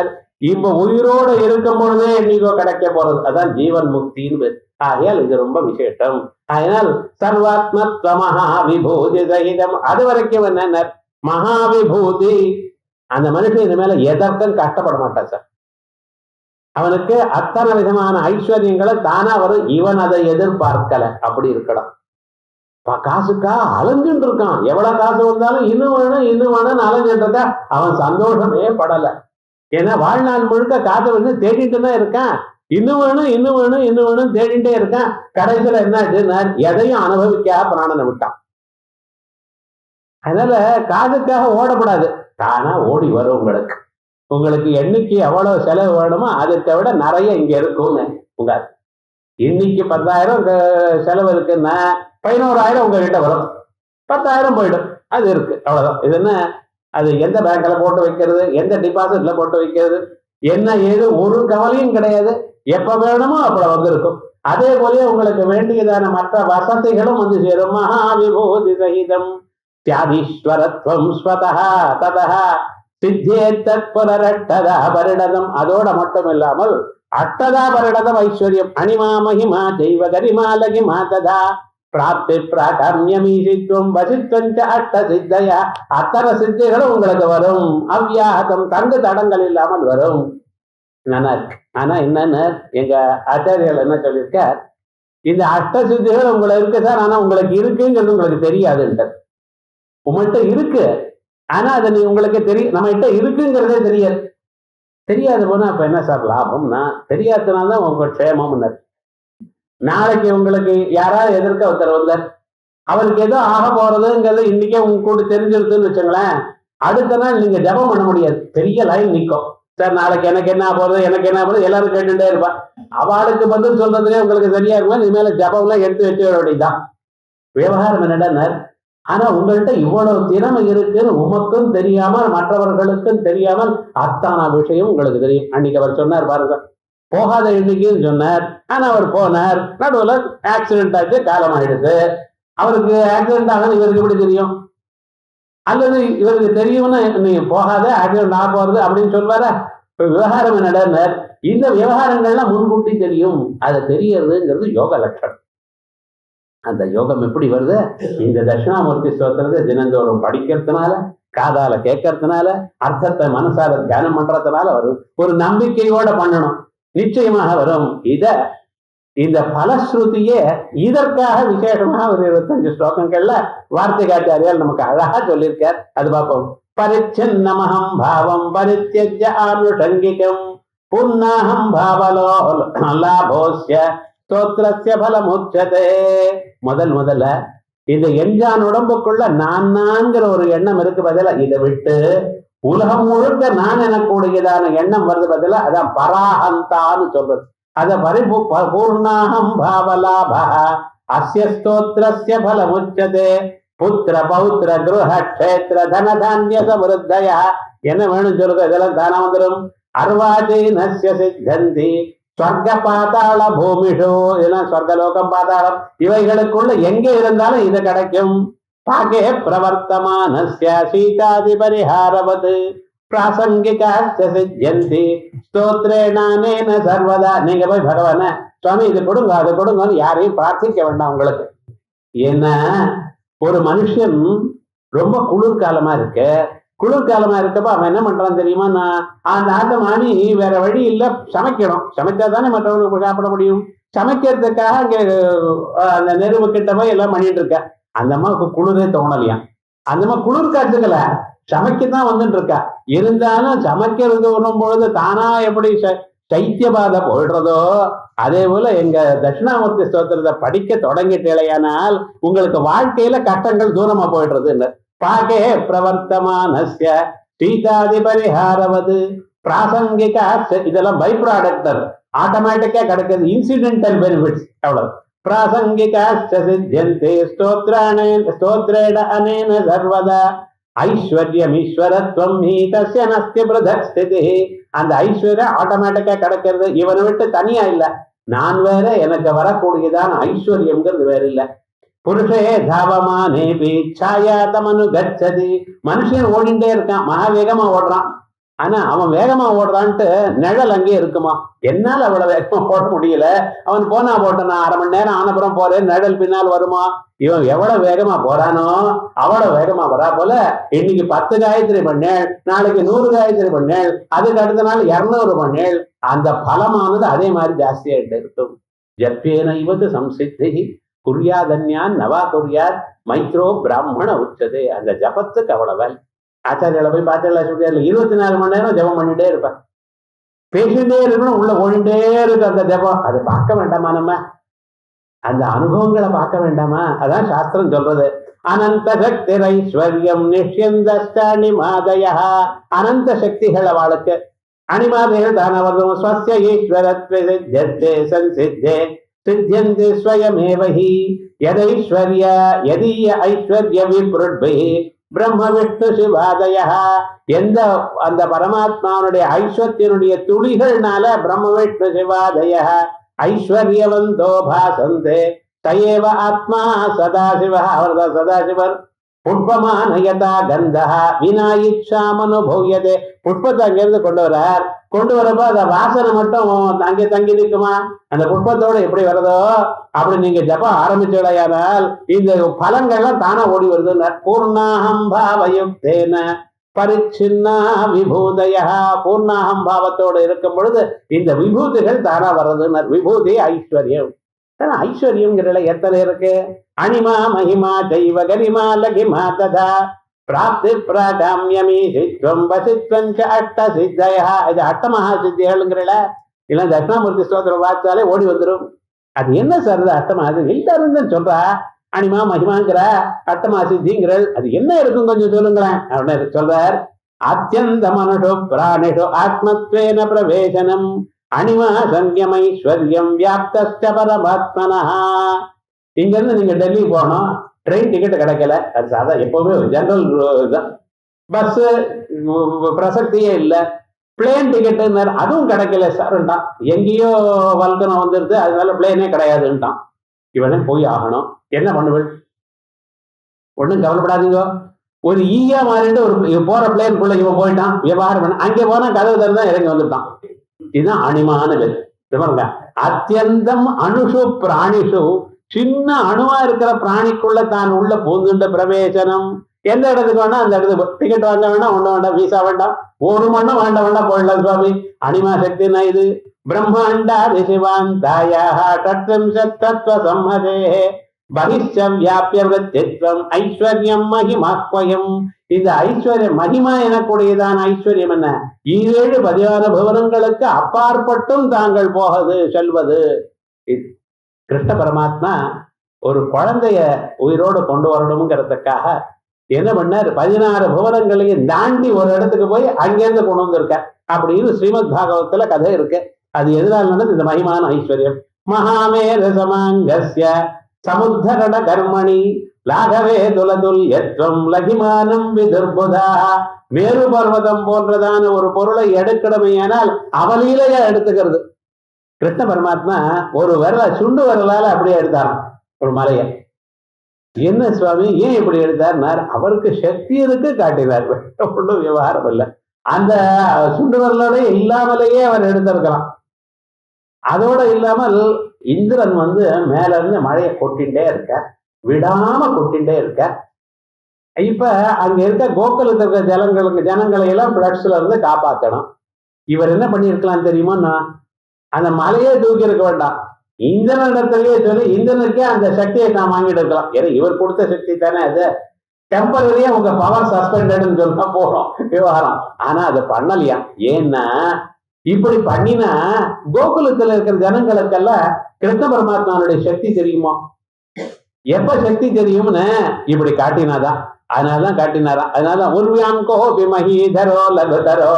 S2: இப்ப உயிரோடு இருக்கும் பொழுதே என்னைக்கோ கிடைக்க போறது, அதான் ஜீவன் முக்தின்னு. ஆகையால் இது ரொம்ப விசேஷம். அதனால் சர்வாத்மத்வமஹா விபூதி சகிதம். அது வரைக்கும் என்ன மகாவிபூதி. அந்த மனுஷன் இது மேல எதற்கும் கஷ்டப்பட மாட்டான் சார். அவனுக்கு அத்தனை விதமான ஐஸ்வர்யங்களை தானா வரும். இவன் அதை எதிர்பார்க்கல. அப்படி இருக்கணும். காசுக்கா அலைஞ்சுட்டு இருக்கான். எவ்வளவு காசு வந்தாலும் இன்னும் வேணும்னு அலைஞ்சுட்டு இருக்கா. அவன் சந்தோஷமே படல. ஏன்னா வாழ்நாள் முழுக்க காசை வந்து தேடிட்டு தான் இருக்கான். இன்னும் வேணும் தேடிட்டே இருக்கான். கடைசியில என்ன எதையும் அனுபவிக்காக பிராணனை விட்டான். அதனால காசுக்காக ஓடக்கூடாது. தானா ஓடி வரும். உங்களுக்கு எண்ணிக்கை எவ்வளவு செலவு வேணுமோ அதுக்கு விட நிறைய இங்க இருக்குங்க. உங்க இன்னைக்கு 10,000 செலவு இருக்குன்னா 11,000 உங்ககிட்ட வரும். 10,000 போயிடும். அது இருக்கு, அவ்வளவுதான். இது என்ன, அது எந்த பேங்க்ல போட்டு வைக்கிறது, எந்த டிபாசிட்ல போட்டு வைக்கிறது, என்ன ஏது ஒரு கவலையும் கிடையாது. எப்ப வேணுமோ அப்ப வந்திருக்கும். அதே போல உங்களுக்கு வேண்டியதான மற்ற வசதிகளும் வந்து சேரும். மகாவிபூதி சகிதம் தியாதீஸ்வரத்வம் ஸ்வதஹா ததஹா சித்தேத்தத் புனரட்டதா பரிடதம். அதோட மட்டும் இல்லாமல் அட்டதா பரிடதம் ஐஸ்வர்யம் அணிமா மகிமா தெய்வ கரிமா லகிமா ததா பிராப்தி பிராகாமியமீசித்வம் வசித்வஞ்ச அட்ட சித்தையா. அத்தனை சித்திகளும் உங்களுக்கு வரும். அவ்யாஹதம் தங்கு தடங்கள் இல்லாமல் வரும். ஆனா என்னன்னு எங்க ஆச்சாரியர்கள் என்ன சொல்லியிருக்கார், இந்த அஷ்ட சித்திகள் உங்களுக்கு இருக்கு சார், ஆனா உங்களுக்கு இருக்குங்கிறது உங்களுக்கு தெரியாதுன்ற. உங்கள்கிட்ட இருக்கு, ஆனா அது உங்களுக்கு தெரியும், நம்ம கிட்ட இருக்குங்கிறதே தெரியாது. தெரியாது போனா அப்ப என்ன சார் லாபம்னா, தெரியாதனால்தான் உங்க க்ஷேமம்னு. நாளைக்கு உங்களுக்கு யாராவது எதிர்க்க ஒருத்தர் வந்தார், அவருக்கு ஏதோ ஆக போறதுங்கிறது இன்னைக்கே உங்க கூட தெரிஞ்சிருக்குன்னு வச்சுங்களேன், அடுத்த நாள் நீங்க ஜபம் பண்ண முடியாது. பெரிய லைன் நிற்கும். சார் நாளைக்கு எனக்கு என்ன போறது, எனக்கு என்ன போறது, எல்லாரும் கேட்டுட்டே இருப்பா. அவளுக்கு பதில் சொல்றதுலே உங்களுக்கு சரியா இருக்கும். இனிமேல ஜபம்லாம் எடுத்து வச்சு வேண்டியதுதான். விவகாரம் என்னடா, ஆனா உங்கள்கிட்ட இவ்வளவு திறமை இருக்குன்னு உமக்கும் தெரியாமல் மற்றவர்களுக்கும் தெரியாமல் அத்தான விஷயம் உங்களுக்கு தெரியும். அன்னைக்கு அவர் சொன்னார் பாருங்க, போகாத இன்னைக்குன்னு சொன்னார். ஆனா அவர் போனார், நடுவில் ஆக்சிடென்ட் ஆச்சு, காலம் ஆயிடுது. அவருக்கு ஆக்சிடென்ட் ஆகுது இவருக்கு எப்படி தெரியும்? அல்லது இவருக்கு தெரியும்னா நீ போகாத ஆக்சிடென்ட் ஆக போறது அப்படின்னு சொல்வாரா? இப்ப விவகாரம் என்னடா, இந்த விவகாரங்கள்லாம் முன்கூட்டி தெரியும். அதை தெரியறதுங்கிறது யோக லட்சணம். அந்த யோகம் எப்படி வருது? இந்த தட்சிணாமூர்த்தி ஸ்தோத்திரத்தை தினந்தோறும் படிக்கிறதுனால, காதால கேட்கறதுனால, அர்த்தத்தை மனசால தியானம் பண்றதுனால வரும். ஒரு நம்பிக்கையோட பண்ணணும், நிச்சயமாக வரும். இந்த பலஸ்ருதியே இதற்காக விசேஷமாக ஒரு 25 ஸ்லோகங்கள்ல வார்த்திகாச்சாரியால் நமக்கு அழகா சொல்லியிருக்கார். அது பார்ப்போம். பரிச்சின்னமஹம் பாவம் பரித்யஜ்ய ஆனுஷங்கிகம் புன்னாஹம் பாவலோ லாபோஸ்ய ஸ்தோத்ரஸ்ய பலமுச்சதே. முதல்ல இந்த எஞ்சான் உடம்புக்குள்ள நான்கிற ஒரு எண்ணம் இருக்கு பதிலா, இதை விட்டு உலகம் முழுக்க நான் எனக்கூடியதான எண்ணம் வருது பதிலா, அதான் பராஹந்தான்னு சொல்றது. அத பூர்ணாஹம் பாவலாப அஸ்ய ஸ்தோத்ரஸ்ய பலமுச்சதே புத்திர பௌத்திர கிருஹ க்ஷேத்ர தனதான்ய சம்ருத்தயா. என்ன வேணும் சொல்லுங்க, இதெல்லாம் தானா வந்துடும். அர்வாஜீனஸ்ய சித்தந்தி ஸ்வர்க பாதாள பூமிஷோ. இதெல்லாம் சொர்க்கலோகம் பாதாளம் இவைகளுக்குள்ள எங்க இருந்தாலும் இது கிடைக்கும். பாகே பிரவர்த்தமானஸ்ய சீதாதி பரிஹாரவது பிராசங்கிகாஸ்ய சித்யந்தி ஸ்தோத்ரேணானேன சர்வதா. நீங்க போய் பகவான சுவாமி இது கொடுங்க அது கொடுங்கன்னு யாரையும் பிரார்த்திக்க வேண்டாம் உங்களுக்கு. ஏன்னா ஒரு மனுஷன் ரொம்ப குளிர்காலமா இருக்கு, குளிர்காலமா இருக்கப்ப அவன் என்ன பண்றான் தெரியுமா, நான் அந்த ஆட்டமானி வேற வழி இல்லை, சமைக்கணும். சமைச்சா தானே மற்றவங்களுக்கு சாப்பிட முடியும். சமைக்கிறதுக்காக அங்கே அந்த நெருவு கிட்ட போய் எல்லாம் பண்ணிட்டு இருக்க. அந்த அம்மாவுக்கு குளிரே தோணலையாம். அந்த அம்மா குளிர் காட்டுக்கல, சமைக்கத்தான் வந்துட்டு இருக்கா. இருந்தாலும் சமைக்கிறது வரும் பொழுது தானா எப்படி சைத்தியபாதை போயிடுறதோ, அதே போல எங்க தட்சிணாமூர்த்தி ஸ்தோத்திரத்தை படிக்க தொடங்கிட்டேலையானால் உங்களுக்கு வாழ்க்கையில கஷ்டங்கள் தூரமா போயிடுறது. பாகே பிரவர்த்தமானஸ்ய சீதாதி பரிஹாரவது பிராசங்கிகா. இதெல்லாம் பை ப்ராடக்டர், ஆட்டோமேட்டிக்கா கிடைக்கிறது, இன்சிடென்டல் பெனிஃபிட்ஸ் அவ்வளவு. பிராசங்கிகா சித்யந்தே ஸ்தோத்ரேண அனேன சர்வதா ஐஸ்வர்யம் ஈஸ்வரத்வம் தஸ்ய நஸ்தி பிரதக் ஸ்திதி. அந்த ஐஸ்வர்யம் ஆட்டோமேட்டிக்கா கிடைக்கிறது, இவனை விட்டு தனியா இல்ல. நான் வேற, எனக்கு வரக்கூடியதான ஐஸ்வர்யம்ங்கிறது வேற இல்ல. புருஷே தாவமானேபி சாயாதமனு கச்சதி. மனுஷன் ஓடிண்டே இருக்கான், மகா வேகமா ஓடுறான். ஆனா அவன் வேகமா ஓடுறான்ட்டு நிழல் அங்கே இருக்குமா? என்னால் அவ்வளவு வேகமா ஓட முடியல. அவன் போனா போட்டான், நான் 1/2 மணி நேரம் ஆனப்புறம் போறேன், நிழல் பின்னால் வருமா? இவன் எவ்வளவு வேகமா போறானோ அவ்வளவு வேகமா வரா போல. இன்னைக்கு 10 காயத்ரி பண்ணேள், நாளைக்கு 100 காயத்ரி பண்ணேள், அதுக்கு அடுத்த நாள் 200 பண்ணேள். அந்த பலமானது அதே மாதிரி ஜாஸ்தியாயிட்டு இருக்கும். ஜப்பேன இவது சம்சித்தி குறியாதன்யான் நவா குறியாத் மைத்ரோ பிராமண உச்சதே. அந்த ஜபத்துக்கு அவ்வளவு ஆச்சாரியால போய் பார்த்தா சொல்லியா, 24 மணி நேரம் ஜபம் பண்ணிட்டே இருப்பேன், பேசிட்டே இருக்கணும், உள்ள ஓடிட்டே இருக்கு அந்த ஜபம். அதை பார்க்க வேண்டாமா? நம்ம அந்த அனுபவங்களை பார்க்க வேண்டாமா? அதான் சாஸ்திரம் சொல்றது. அனந்த சக்தி ஐஸ்வர்யம் நிஷ்யந்தாணி மாதய. அனந்த சக்திகள் அவளுக்கு. அணிமாதைகள் தானவர்தம் ஸ்வஸ்ய ஈஸ்வரத்வே சன்சித்தே சித்யந்தி ஸ்வயமேவஹி யதைஸ்வர்ய யதீய ஐஸ்வர்ய விப்ருட்பிஹி பிரம்ம விஷ்ணு சிவாதய. எந்த அந்த பரமாத்மாவுடைய ஐஸ்வர்யனுடைய துளிகள்னால பிரம்ம விஷ்ணு சிவாதய ஐஸ்வர்யவந்தோ பாசந்தே தயேவ ஆத்மா சதாசிவ. அவர்தான் சதாசிவர். புஷ்பமானயதா கந்தா வினா இச்சாமனுபூயதே. புஷ்பத்தை அங்கிருந்து கொண்டு வரார். கொண்டு வரப்ப அந்த வாசனை மட்டும் அங்கே தங்கி நிற்குமா? அந்த புஷ்பத்தோட எப்படி வருதோ அப்படி நீங்க ஜபம் ஆரம்பிச்சுடையானால் இந்த பலங்கள்லாம் தானா ஓடி வருது. பூர்ணாஹம் பாவயுக்தேன பரிச்சின்னா விபூதய. பூர்ணாஹம் பாவத்தோடு இருக்கும் பொழுது இந்த விபூதிகள் தானா வர்றதுன்னு. விபூதி ஐஸ்வர்யம். ஐஸ்வர்யம்ங்கிறதுல எத்தனை இருக்கு? அனிமா மகிமா தெய்வ கரிமா லகிமா ததா பிராப்தி பிராகாமியமி சித்வம் வசித்வம் அஷ்ட சித்தயா. இது அஷ்டமகா சித்திகள்ங்கிறல இல்ல தட்சிணாமூர்த்தி ஸ்தோத்திரம் வாச்சாலே ஓடி வந்துடும். அது என்ன சார் இது அஷ்டமகா சித்தி? எல்லாரும் சொல்றா அனிமா மகிமாங்கிற அஷ்டமா சித்திங்கிறள். அது என்ன இருக்கும் கொஞ்சம் சொல்லுங்களேன் அப்படின்னு சொல்றார். அத்தியந்த மனுஷோ பிராணிஷோ ஆத்மத்வேன பிரவேசனம் அனிமா சங்கியம் ஐஸ்வர்யம் வியாப்த பரமாத்மனா. இங்க இருந்து நீங்க டெல்லி போகணும், ட்ரெயின் டிக்கெட் கிடைக்கல. அது சாதா எப்பவுமே ஜெனரல் தான். பஸ் பிரசக்தியே இல்லை. பிளேன் டிக்கெட்டு அதுவும் கிடைக்கல சார்ட்டான். எங்கேயோ வல்கனம் வந்துருது, அதனால பிளேனே கிடையாதுன்ட்டான். இவனே போய் ஆகணும். என்ன பண்ணுவள்? ஒன்றும் கவலைப்படாதீங்க. ஒரு ஈயா மாறிட்டு ஒரு போற பிளேனுக்குள்ள இவன் போயிட்டான். விவகாரம் பண்ண அங்கே போனா கதவு திறந்தா இறங்கி வந்துட்டான். இதுதான் அனிமான வெல். அத்தியந்தம் அணுஷு பிராணிஷு. சின்ன அணுவா இருக்கிற பிராணிக்குள்ள தான் உள்ள பூந்துண்ட பிரவேசனம். எந்த இடத்துக்கு வேணா அந்த இடத்துக்கு டிக்கெட் வாங்க வேண்டாம், ஒண்ணு வேண்டாம், விசா வேண்டாம், ஒரு மண்ணும் வேண்டாம் போயிடலாம் சுவாமி. அனிமா சக்தினா இது. பிரம்மாண்டா சிவாந்தாயாக தத்துவ சம்மதே பகிஷ்டம் வியாபிய விருத்தித்வம் ஐஸ்வர்யம் மகிமாத்வயம். இந்த ஐஸ்வர்யம் மகிமா எனக்கூடியதான ஐஸ்வர்யம் என்ன? 7 பதிவான புவனங்களுக்கு அப்பாற்பட்டும் தாங்கள் போவது செல்வது. கிருஷ்ண பரமாத்மா ஒரு குழந்தைய உயிரோடு கொண்டு வரணுங்கிறதுக்காக என்ன பண்ணார்? 16 புவனங்களையும் தாண்டி ஒரு இடத்துக்கு போய் அங்கேருந்து கொண்டு வந்திருக்க அப்படின்னு ஸ்ரீமத் பாகவத்துல கதை இருக்கு. அது எதனால நடந்தது? இந்த மகிமான ஐஸ்வர்யம். மகாமேத சமாங்கஸ்ய சமுத்தரண கர்மணி லாகவே துலதுல்யத்வம் லகிமானம் விதுர்புதா. மேரு பர்வதம் போன்றதான ஒரு பொருளை எடுக்கணுமையானால் அவலீலையா எடுத்துக்கிறது. கிருஷ்ண பரமாத்மா ஒரு விரல சுண்டு விரலால அப்படியே எடுத்தாராம் ஒரு மலையை. என்ன சுவாமி ஏன் இப்படி எடுத்தார்? அவருக்கு சக்தி இருக்கு காட்டினார். ஒன்றும் விவகாரம் இல்லை. அந்த சுண்டு விரலோட இல்லாமலேயே அவர் எடுத்திருக்கலாம். அதோட இல்லாமல் இந்திரன் மேல இருந்து மழையை கொட்டிகிட்டே இருக்க, விடாம கொட்டிகிட்டே இருக்க. இப்ப அங்க இருக்க கோகுலத்துல இருக்க ஜனங்களை எல்லாம் பிளட்ஸ்ல இருந்து காப்பாற்றணும். இவர் என்ன பண்ணிருக்கலாம் தெரியுமா? அந்த மலையே தூக்கி இருக்க வேண்டாம், இந்திரனிடத்திலேயே சொல்லி இந்திரனுக்கே அந்த சக்தியை நான் வாங்கிட்டு இருக்கலாம். ஏன்னா இவர் கொடுத்த சக்தி தானே அது. டெம்பரரியா உங்க பவர் சஸ்பெண்டட்னு சொன்னா போறோம் விவகாரம். ஆனா அதை பண்ணலையா? ஏன்னா இப்படி பண்ணினா கோகுலத்துல இருக்கிற ஜனங்களுக்கெல்லாம் கிருஷ்ண பரமாத்மாவுடைய சக்தி தெரியுமா? எப்ப சக்தி தெரியும்னு இப்படி காட்டினாதான். அதனாலதான் காட்டினாரா. அதனால உர்வியாம் கோபி மஹீதரோ லகுதரோ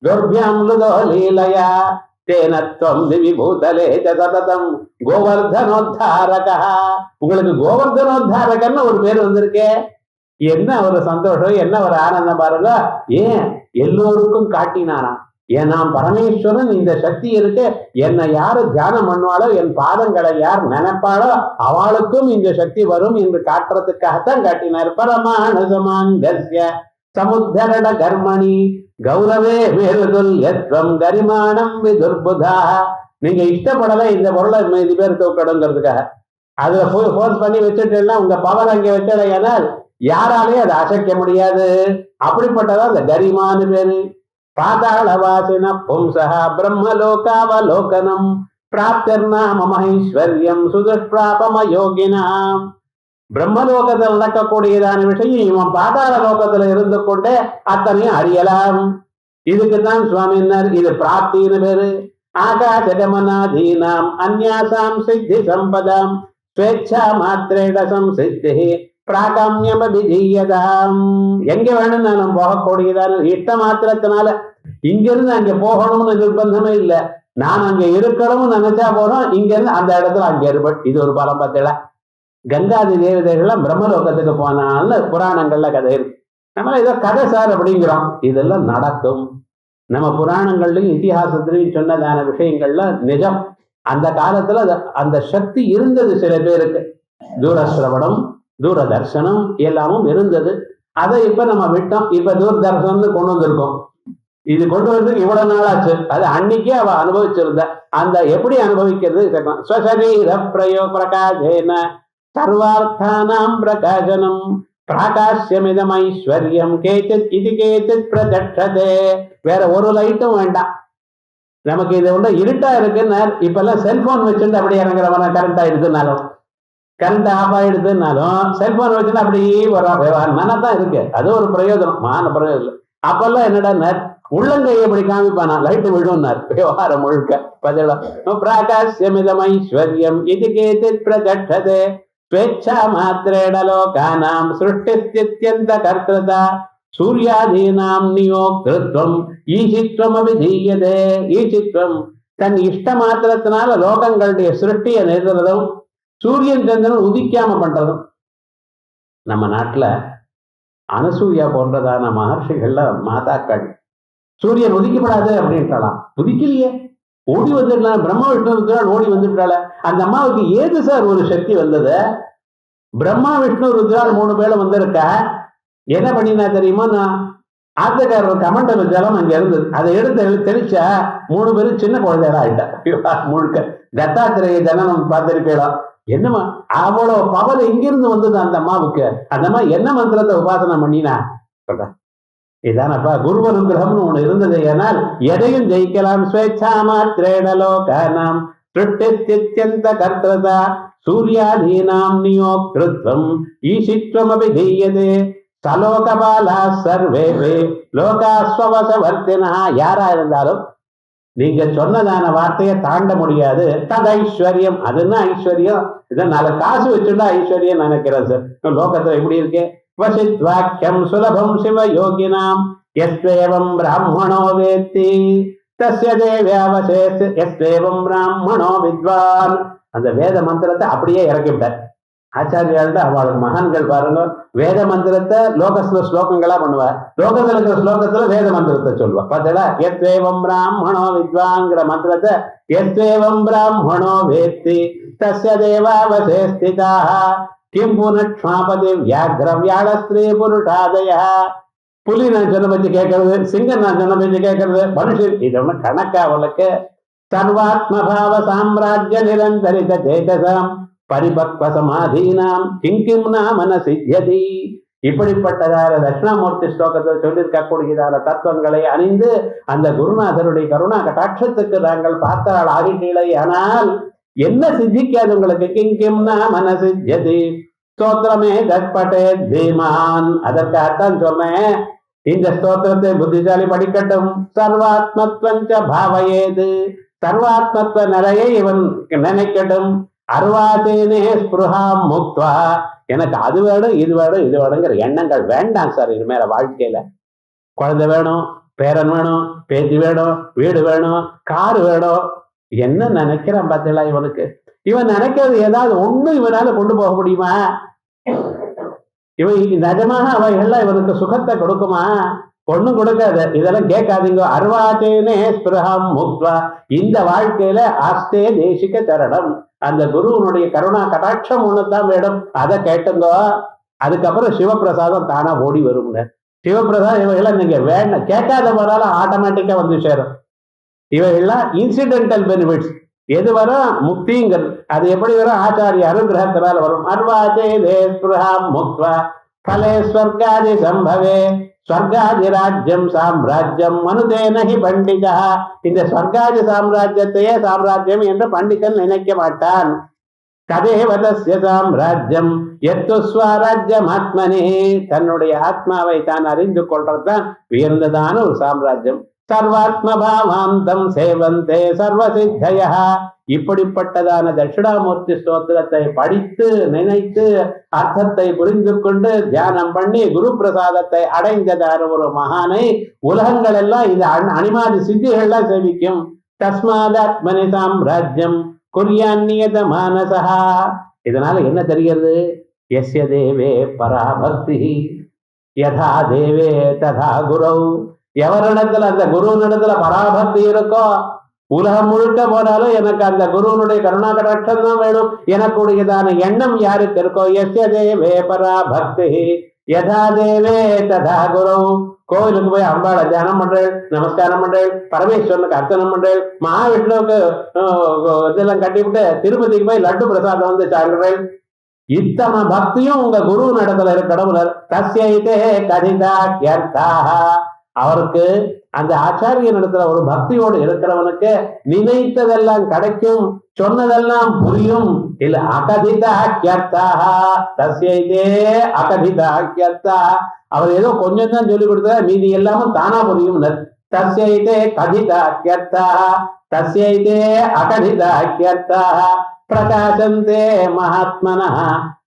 S2: துர்வியாம் லுதோ லீலயா தேனத்வம் திவிபூதலே சததம் கோவர்தனோத்தாரக. உங்களுக்கு கோவர்தனோத்தாரகன்னு ஒரு பேர் வந்திருக்கே. என்ன ஒரு சந்தோஷம், என்ன ஒரு ஆனந்தம் பாருங்க. ஏன் எல்லோருக்கும் காட்டினாராம். ஏன் நான் பரமேஸ்வரன், இந்த சக்தி இருக்கு, என்னை யாரு தியானம் பண்ணுவாளோ, என் பாதங்களை யார் நினைப்பாளோ அவளுக்கும் இந்த சக்தி வரும் என்று காட்டுறதுக்காகத்தான் காட்டினார். பரமானுசமாங்கஸ்ய சமுத்தரண கர்மணி கௌரவே மேலுதுல் யத்வம் கரிமானம் விதுர்புதா. நீங்க இஷ்டப்படல இந்த பொருளை மீதி பேர் தூக்கணுங்கிறதுக்காக அதுல போய் ஃபோர்ஸ் பண்ணி வச்சுட்டேன்னா உங்க பவர் அங்கே வச்சடையானால் யாராலையும் அதை அசைக்க முடியாது. அப்படிப்பட்டதான் அந்த கரிமானு பேரு. பாதாளவாசின பும்சா பிரம்மலோகாவலோகனம் பிராப்திர்நாம மகேஸ்வர்யம் சுதுஷ்பிராபம யோகினாம். பிரம்மலோகத்தில் நடக்கக்கூடியதான விஷயம் இவன் பாதாள லோகத்துல இருந்து கொண்டே அத்தனையும் அறியலாம். இதுக்குதான் சுவாமினார் இது பிராப்தின்னு பேரு. ஆகாசகமனாதீனாம் அந்யாசாம் சித்தி சம்பதாம் ஸ்வேச்சா மாத்திரேட சம்சித்தி பிராகாமியம் அபிதீயதாம். எங்க வேணும் நான் போகக்கூடியதான இஷ்ட மாத்திரத்தினால இங்கிருந்து அங்க போகணும்னு நிர்பந்தமே இல்லை. நான் அங்க இருக்கணும்னு நினைச்சா போறோம், இங்க இருந்து அந்த இடத்துல அங்க இருப்பேன். இது ஒரு பலம் பார்த்தல. கங்காதி தேவதைகள்லாம் பிரம்மலோகத்துக்கு போனான்னு புராணங்கள்ல கதை இருக்கு. நம்ம ஏதோ கதை சார் அப்படிங்கிறோம், இதெல்லாம் நடக்கும். நம்ம புராணங்கள்லையும் இதிகாசத்திலையும் சொன்னதான விஷயங்கள்லாம் நிஜம். அந்த காலத்துல அந்த சக்தி இருந்தது சில பேருக்கு. தூரஸ்ரவணம், தூரதர்சனம் எல்லாமும் இருந்தது. அதை இப்ப நம்ம விட்டோம். இப்ப தூர்தர்ஷன் கொண்டு வந்திருக்கோம். இது கொண்டு வரதுக்கு இவ்வளவு நாளாச்சு. அது அன்னைக்கே அவ அனுபவிச்சிருந்த அந்த எப்படி அனுபவிக்கிறது ஸ்வசரீர பிரகாசேன சர்வார்த்தானாம் பிரகாசனம் பிராகாசியமிதம் ஐஸ்வர்யம் கேச்சித் இது கேச்சித் பிரதட்சதே. வேற ஒரு லைட்டும் வேண்டாம். நமக்கு இது ஒன்று இருட்டா இருக்குன்னு இப்ப எல்லாம் செல்போன் வச்சுட்டு அப்படி இறங்குறவன கரண்ட் ஆயிடுதுனாலும் கரண்ட் ஆஃப் ஆயிடுதுனாலும் செல்போன் வச்சுட்டு அப்படி விவகாரம் தான் இருக்கு. அது ஒரு பிரயோஜனம், மான பிரயோஜனம். அப்பெல்லாம் என்னடா உள்ளங்கையை இப்படி காமிப்பானா லைட்டு விழுன்னார் விவகாரம் முழுக்க. பிராகாசியமிதம் ஐஸ்வர்யம் இது கேச்சித் பிரதட்சதே ஸ்வேச்சா மாத்திரேட லோகானாம் சிருஷ்டித்யந்த கர்த்ததா சூர்யாதீனாம் நியோக்திருத்வம் ஈசித்வம் அபிதீயதே. ஈசித்வம் தன் இஷ்ட மாத்திரத்தினால லோகங்களுடைய சிருஷ்டியை நிறுத்துறதும் சூரியன் சந்திரன் உதிக்காம பண்றதும். நம்ம நாட்டுல அனசூயா போன்றதான மகர்ஷிகள்ல மாதாக்கள் சூரியன் உதிக்கப்படாது அப்படின்ட்டாலாம். உதிக்கலையே, ஓடி வந்துடலாம். பிரம்ம விஷ்ணு ஓடி வந்துட்டால. அந்த அம்மாவுக்கு ஏது சார் ஒரு சக்தி வந்தது? பிரம்மா விஷ்ணு ருத்ரால் 3 பேரும் வந்திருக்க. என்ன பண்ணினா தெரியுமா? நான் ஆத்தக்காரர் கமண்டல ஜலம் அங்க இருந்தது. அதை எடுத்து தெளிச்சா 3 பேரும் சின்ன குழந்தைகளா ஆயிட்டா. முழுக்க தத்தாத்திரேய ஜனனம் பார்த்திருக்கலாம். என்னமா அவ்வளோ பவர் எங்கிருந்து வந்தது அந்த அம்மாவுக்கு? அந்த அம்மா என்ன மந்திரத்தை உபாசனை பண்ணினா சொல்ற? இதானப்பா குரு அனுகிரகம்னு ஒண்ணு இருந்தது. ஏனால் எதையும் ஜெயிக்கலாம். ஸ்வேச்சா மாத்திரேன லோகானாம் சிருஷ்டித்யந்த கர்த்ததா சூர்யாதீனாம் நியோக்திருத்வம் ஈசித்வம் அபிதீயதே சலோகபாலா சர்வே லோகாஸ்வவசவர்த்தினா. யாரா இருந்தாலும் நீங்க சொன்னதான வார்த்தையை தாண்ட முடியாது. தது ஐஸ்வர்யம், அதுன்னா ஐஸ்வர்யம். இதை 4 காசு வச்சுட்டா ஐஸ்வர்யம் நினைக்கிறேன் சார். லோகத்துல எப்படி இருக்கு? வசித் வாக்கியம் சுலபம் சிவ யோகினாம் எஸ்வேவம் பிராமணோ வேத்தி தஸ்ய தேவ்யாவசேத் எஸ்வேவம் பிராமணோ வித்வான். அந்த வேத மந்திரத்தை அப்படியே இறக்கி விட்டார் ஆச்சாரியாள்கிட்ட. அவளுக்கு மகான்கள் பாருங்க, வேத மந்திரத்தை லோகஸ்ல ஸ்லோகங்களா பண்ணுவார். லோகத்துல இருக்கிற ஸ்லோகத்துல வேத மந்திரத்தை சொல்லுவா. பார்த்தா எஸ்வேவம் பிராமணோ வித்வாங்கிற மந்திரத்தை எஸ்வேவம் பிராமணோ வேத்தி தஸ்ய தேவாவசே ஸ்திதாஹ கிம் புனக்ஷ்மாபதி வியாக்ர வியாழ ஸ்திரீ புருஷாதய. புலி நான் சொன்ன பத்தி கேட்கறது, சிங்கம் நான் சொன்ன பத்தி கேட்கறது, மனுஷன் இது ஒண்ணு கணக்கா அவளுக்கு. சர்வாத்மபாவ சாம்ராஜ்ய நிரந்தரித சேதசாம் பரிபக்வ சமாதீனாம் கிங்கிம் நாமன சித்தியதி. இப்படிப்பட்டதான தட்சிணாமூர்த்தி ஸ்லோகத்தை சொல்லியிருக்கக்கூடியதான தத்துவங்களை அணிந்து அந்த குருநாதருடைய கருணா கட்டாட்சத்துக்கு நாங்கள் பார்த்தால் ஆகிட்டீங்களே, ஆனால் என்ன சித்திக்காது உங்களுக்கு? கிங்கிம் நாமன சித்தியதி ஸ்தோத்திரமே தற்பட்டே தீமான். அதற்காகத்தான் சொன்னேன், இந்த ஸ்தோத்திரத்தை புத்திசாலி படிக்கட்டும். சர்வாத்மத்வஞ்ச பாவயேது, சர்வாத்மத்துவ நிலையை இவன் நினைக்கட்டும். அர்வாதேனே ஸ்பிருஹாம் முக்த்வா, எனக்கு அது வேணும் இது வேணும் இது வேணுங்கிற எண்ணங்கள் வேண்டாம் சார் இனிமேல வாழ்க்கையில. குழந்தை வேணும், பேரன் வேணும், பேத்தி வேணும், வீடு வேணும், காரு வேணும். என்ன நினைக்கிறான் பார்த்தீங்களா இவனுக்கு? இவன் நினைக்கிறது ஏதாவது ஒண்ணு இவனால கொண்டு போக முடியுமா? இவன் நிஜமாக அவைகள்லாம் இவனுக்கு சுகத்தை கொடுக்குமா? ஒண்ணும் கொடுக்காது. இதெல்லாம் கேட்காதீங்க. அர்வாச்சேனே ஸ்பிருஹாம் முக்த்வா, இந்த வாழ்க்கையில ஆஸ்தே தேசிக தரணம், அந்த குருவனுடைய கருணா கடாட்சம் ஒண்ணுதான் வேணும். அதை கேட்டுங்கோ. அதுக்கப்புறம் சிவபிரசாதம் தானா ஓடி வருங்க. சிவபிரசாதம் இவைகள்லாம் நீங்க வேண்டாம் கேட்காத போனாலும் ஆட்டோமேட்டிக்கா வந்து சேரும். இவைகள்லாம் இன்சிடென்டல் பெனிஃபிட்ஸ். எது வரும்? முக்திங்கிறது. அது எப்படி வரும்? ஆச்சாரிய அனுகிரகத்தினால வரும். அர்வாச்சே ஸ்பிருஹாம் முக்த்வா பலே ஸ்வர்காதி சம்பவே ஸ்வர்காதி ராஜ்யம் சாம்ராஜ்யம் மனுதேனஹி பண்டிதா. இந்த ஸ்வர்காதி சாம்ராஜ்யத்தையே சாம்ராஜ்யம் என்று பண்டிதன் நினைக்க மாட்டான். ததேவதஸ்ய சாம்ராஜ்யம் எத்து ஸ்வராஜ்யம் ஆத்மனே, தன்னுடைய ஆத்மாவை தான் அறிந்து கொள்றதுதான் உயர்ந்ததான ஒரு சாம்ராஜ்யம். சர்வாத்மபாவாந்தம் சேவந்தே சர்வசித்தய. இப்படிப்பட்டதான தட்சிணாமூர்த்தி ஸ்தோத்திரத்தை படித்து நினைத்து அர்த்தத்தை புரிந்து கொண்டு தியானம் பண்ணி குரு பிரசாதத்தை அடைந்ததான ஒரு மகானை உலகங்கள் எல்லாம் இந்த அனிமாதி சித்திகள்லாம் சேவிக்கும். தஸ்மாதாத்மனி சாம்ராஜ்யம் குறியான்னியத மானசா. இதனால என்ன தெரிகிறது? எஸ்ய தேவே பராபக்தி யதா தேவே ததா குரௌ. எவரிடத்துல அந்த குருவினிடத்துல பராபக்தி இருக்கோ உலகம் முழுக்க போனாலும் எனக்கு அந்த குருவனுடைய கருணா கடாட்சம் தான் வேணும். எனக்குடையதான எண்ணம் யாருக்கு இருக்கோ, எஸ்ய தேவே பரா பக்தி யதா தேவே ததா குரு. கோவிலுக்கு போய் அம்பாளை தியானம் பண்றேன், நமஸ்காரம் பண்றேன், பரமேஸ்வரனுக்கு அர்ச்சனம் பண்றேன், மகாவிஷ்ணுவுக்கு இதெல்லாம் கட்டிவிட்டு திருப்பதிக்கு போய் லட்டு பிரசாதம் வந்து சாப்பிடுறேன். இத்தனை பக்தியும் உங்க குரு நடத்துல கடவுளர் தஸ்யைதே கதிதாத்யர்த்தாக. அவருக்கு அந்த ஆச்சாரிய இடத்துல ஒரு பக்தியோடு இருக்கிறவனுக்கு நினைத்ததெல்லாம் கிடைக்கும், சொன்னதெல்லாம் புரியும். இல்ல அகதிதாத்யர்த்தாக தஸ்யைதே அகதிதாத்யர்த்தாக. அவர் ஏதோ கொஞ்சம் தான் சொல்லி கொடுத்தார், மீதி எல்லாமும் தானா புரியும். தஸ்யைதே கதிதாத்யர்த்தாக தஸ்யைதே அகதிதாத்யர்த்தாக பிரகாசந்தே மகாத்மனः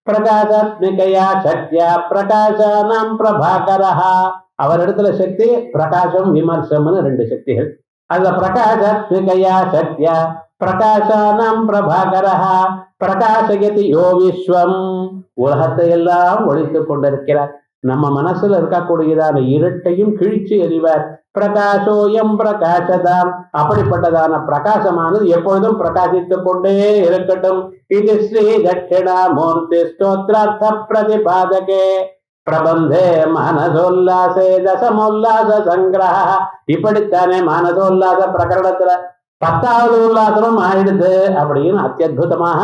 S2: பிரகாசாத்மிகயா சக்தியா பிரகாசானாம் பிரபாகரः. அவர் இடத்துல சக்தி பிரகாசம் விமர்சம்னு ரெண்டு சக்திகள். அந்த பிரகாசாத்மிகயா சக்தியா பிரகாசானாம் பிரபாகரः பிரகாசயதி யோ விஸ்வம். உலகத்தை எல்லாம் ஒழித்துக் கொண்டிருக்கிறார். நம்ம மனசுல இருக்கக்கூடியதான இருட்டையும் கிழிச்சு எறிவார். பிரகாசோயம் பிரகாசதாம். அப்படிப்பட்டதான பிரகாசமானது எப்பொழுதும் பிரகாசித்துக் கொண்டே இருக்கட்டும். இது ஸ்ரீ தட்சிணாமூர்த்தி ஸ்தோத்ரார்த்த பிரதிபாதகே பிரபந்தே மனசோல்லாசே தசமோல்லாச சங்கிரஹ. இப்படித்தானே மனசோல்லாச பிரகரணத்துல 10வது உல்லாசமும் ஆயிடுது அப்படின்னு அத்தியுதமாக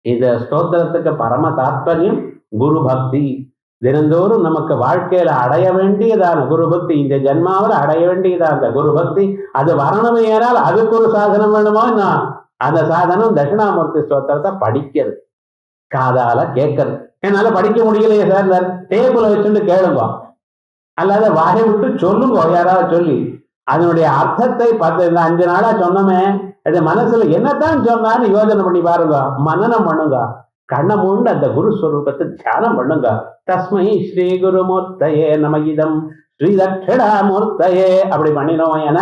S2: இந்த ஸ்தோத்திரத்துக்கு பரம தாத்பரியம் குரு பக்தி. தினந்தோறும் நமக்கு வாழ்க்கையில அடைய வேண்டியதான குரு பக்தி, இந்த ஜென்மாவில் அடைய வேண்டியதான அந்த குரு பக்தி, அது வரணுமே ஏனால் அதுக்கு ஒரு சாதனம் வேணுமோ. அந்த சாதனம் தட்சிணாமூர்த்தி ஸ்தோத்திரத்தை படிக்கிறது, காதால கேட்கறது. என்னால படிக்க முடியலையே சார், டேபிள வச்சுட்டு கேளுங்க, அல்லாத வாயை விட்டு சொல்லுங்க. யாராவது சொல்லி அதனுடைய அர்த்தத்தை 5 நாளா சொன்னோமே, அது மனசுல என்னத்தான் சொன்னான்னு யோசனை பண்ணி பாருங்க, மனனம் பண்ணுங்க, கண்ணை மூண்டு அந்த குரு ஸ்வரூபத்தை தியானம் பண்ணுங்க. தஸ்மை ஸ்ரீ குருமூர்த்தயே நமகிதம் ஸ்ரீ தட்சிணாமூர்த்தயே. அப்படி பண்ணினோம் என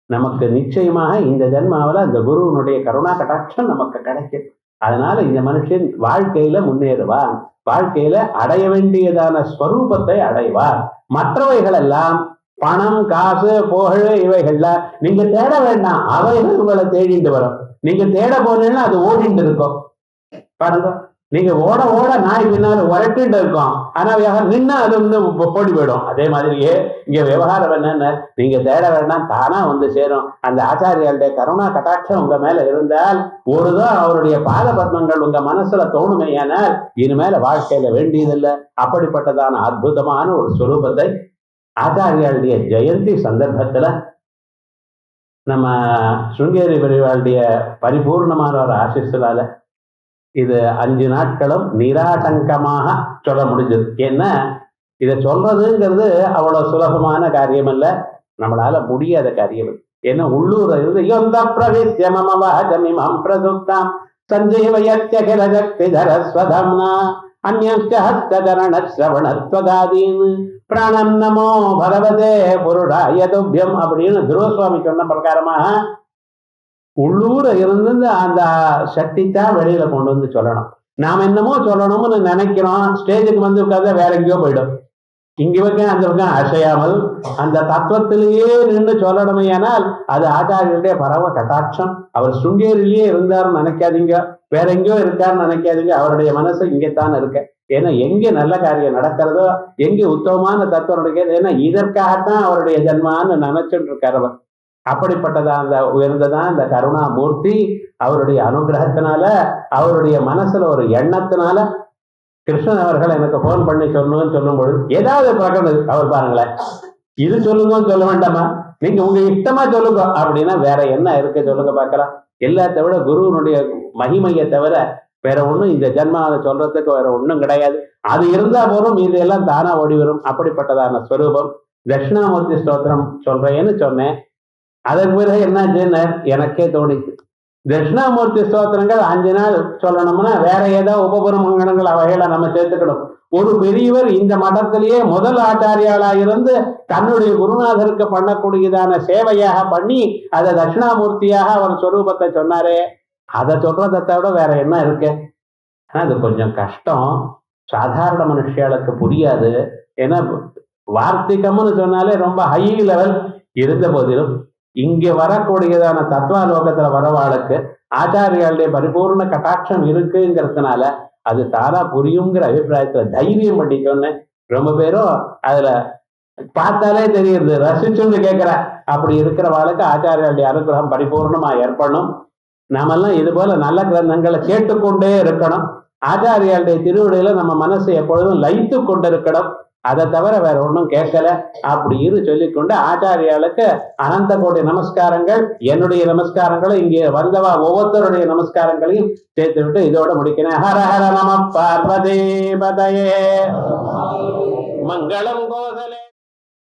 S2: நமக்கு நிச்சயமாக இந்த ஜென்மாவில் அந்த குருவனுடைய கருணா கடாட்சம் நமக்கு கிடைக்கும். அதனால இந்த மனுஷன் வாழ்க்கையில முன்னேறுவான், வாழ்க்கையில அடைய வேண்டியதான ஸ்வரூபத்தை அடைவார். மற்றவைகள் எல்லாம் பணம், காசு, புகழ் இவைகள்ல நீங்க தேட வேண்டாம், அவைகள் உங்களை தேடிட்டு வரும். நீங்க தேட போனீங்கன்னா அது ஓடிட்டு இருக்கும். பாருங்க, நீங்க ஓட ஓட நாய் பின்னால உரட்டிட்டு இருக்கோம், ஆனா நின்னா அது வந்து போடி போயிடும். அதே மாதிரியே இங்க விவகாரம் என்னன்னு, நீங்க தேட வேண்டாம், தானா வந்து சேரும். அந்த ஆச்சாரியாளுடைய கருணா கட்டாட்சம் உங்க மேல இருந்தால், ஒருதான் அவருடைய பாத பத்மங்கள் உங்க மனசுல தோணுமையானால் இனிமேல வாழ்க்கையில வேண்டியதில்லை. அப்படிப்பட்டதான அற்புதமான ஒரு ஸ்வரூபத்தை ஆச்சாரியாளுடைய ஜெயந்தி சந்தர்ப்பத்துல நம்ம சுங்கேரி பெரியவாளுடைய பரிபூர்ணமான ஒரு ஆசிஸ்லால இது 5 நாட்களும் நிராடங்கமாக சொல்ல முடிஞ்சது. ஏன்னா இதை சொல்றதுங்கிறது அவ்வளவு சுலபமான காரியம் அல்ல, நம்மளால முடியாத காரியம். ஏன்னா உள்ளூர் இருந்து யோந்த பிரவித்யமமவாஜமிமம் பிரசுப்தாம் சஞ்சீவயத்யகில சக்திதரஸ்வதம்னா அந்யஸ்தஹஸ்தகரண ஸ்ரவணத்வகாதீன் பிராணம் நமோ பகவதே புருடாய துப்யம் அப்படின்னு துருவசுவாமி சொன்ன பிரகாரமாக உள்ளூர இருந்து அந்த சக்தி தான் வெளியில கொண்டு வந்து சொல்லணும். நாம என்னமோ சொல்லணும்னு நினைக்கிறோம், ஸ்டேஜுக்கு வந்து உட்கார்ந்தா வேற எங்கேயோ போயிடும். இங்க பக்கம் அந்த பக்கம் அசையாமல் அந்த தத்துவத்திலேயே நின்று சொல்லணுமே. ஆனால் அது ஆச்சாரியருடைய பரவ கட்டாட்சம். அவர் சுங்கேரிலேயே இருந்தாருன்னு நினைக்காதீங்க, வேற எங்கேயோ இருக்காருன்னு நினைக்காதீங்க. அவருடைய மனசு இங்கேத்தான் இருக்க. ஏன்னா எங்கே நல்ல காரியம் நடக்கிறதோ, எங்கே உத்தமமான தத்துவம் நடக்கிறது, ஏன்னா இதற்காகத்தான் அவருடைய ஜென்மான்னு நினைச்சுட்டு இருக்கார் அவர். அப்படிப்பட்டதான் அந்த உயர்ந்ததான் இந்த கருணாமூர்த்தி. அவருடைய அனுகிரகத்தினால, அவருடைய மனசுல ஒரு எண்ணத்தினால, கிருஷ்ணன் அவர்கள் எனக்கு போன் பண்ணி சொல்லணும்னு சொல்லும் பொழுது ஏதாவது பார்க்கறது அவர் பாருங்களேன், இது சொல்லுங்கன்னு சொல்ல வேண்டாமா, நீங்க உங்க இஷ்டமா சொல்லுங்க அப்படின்னா வேற என்ன இருக்கு சொல்லுங்க பார்க்கலாம். எல்லாத்த விட குருவனுடைய மகிமையை தவிர வேற ஒண்ணும் இந்த ஜென்மாவை சொல்றதுக்கு வேற ஒண்ணும் கிடையாது. அது இருந்தா போதும், இது எல்லாம் தானா ஓடி வரும். அப்படிப்பட்டதான ஸ்வரூபம். தட்சிணாமூர்த்தி ஸ்தோத்திரம் சொல்றேன்னு சொன்னேன். அதற்கு பிறகு என்ன எனக்கே தோணிச்சு, தட்சிணாமூர்த்தி ஸ்தோத்திரங்கள் 5 நாள் சொல்லணும்னா வேற ஏதோ உபபுரமங்கலங்கள் அவைகளை நம்ம சேர்த்துக்கணும். ஒரு பெரியவர் இந்த மடத்திலேயே முதல் ஆச்சாரியாளா இருந்து தன்னுடைய குருநாதருக்கு பண்ணக்கூடியதான சேவையாக பண்ணி அதை தட்சிணாமூர்த்தியாக அவர் ஸ்வரூபத்தை சொன்னாரே, அதை சொல்றதை விட வேற என்ன இருக்கு? ஆனா அது கொஞ்சம் கஷ்டம், சாதாரண மனுஷியாளுக்கு புரியாது. ஏன்னா வார்த்திகம்னு சொன்னாலே ரொம்ப ஹை லெவல். இருந்த போதிலும் இங்க வரக்கூடியதான தத்துவாலோகத்துல வரவாளுக்கு ஆச்சாரியாளுடைய பரிபூர்ண கட்டாட்சம் இருக்குங்கிறதுனால அது தாரா புரியுங்கிற அபிப்பிராயத்துல தைரியம் பண்ணி சொன்னேன். ரொம்ப பேரும் அதுல பார்த்தாலே தெரியுது, ரசிச்சுன்னு கேட்கிற. அப்படி இருக்கிறவாளுக்கு ஆச்சாரியாளுடைய அனுகிரகம் பரிபூர்ணமா ஏற்படணும். நாமெல்லாம் இது போல நல்ல கிரந்தங்களை கேட்டுக்கொண்டே இருக்கணும். ஆச்சாரியாளுடைய திருவிடையில நம்ம மனசு எப்பொழுதும் லயித்து கொண்டு இருக்கணும். அதை தவிர வேற ஒன்றும் கேட்கல அப்படின்னு சொல்லிக்கொண்டு ஆச்சாரியாளுக்கு அனந்த கோடி நமஸ்காரங்கள். என்னுடைய நமஸ்காரங்களும் இங்கே வந்தவா ஒவ்வொருத்தருடைய நமஸ்காரங்களையும் சேர்த்து விட்டு இதோட முடிக்கிறேன். ஹர ஹர நம பார்வதி பதயே மங்களம் கோசலே.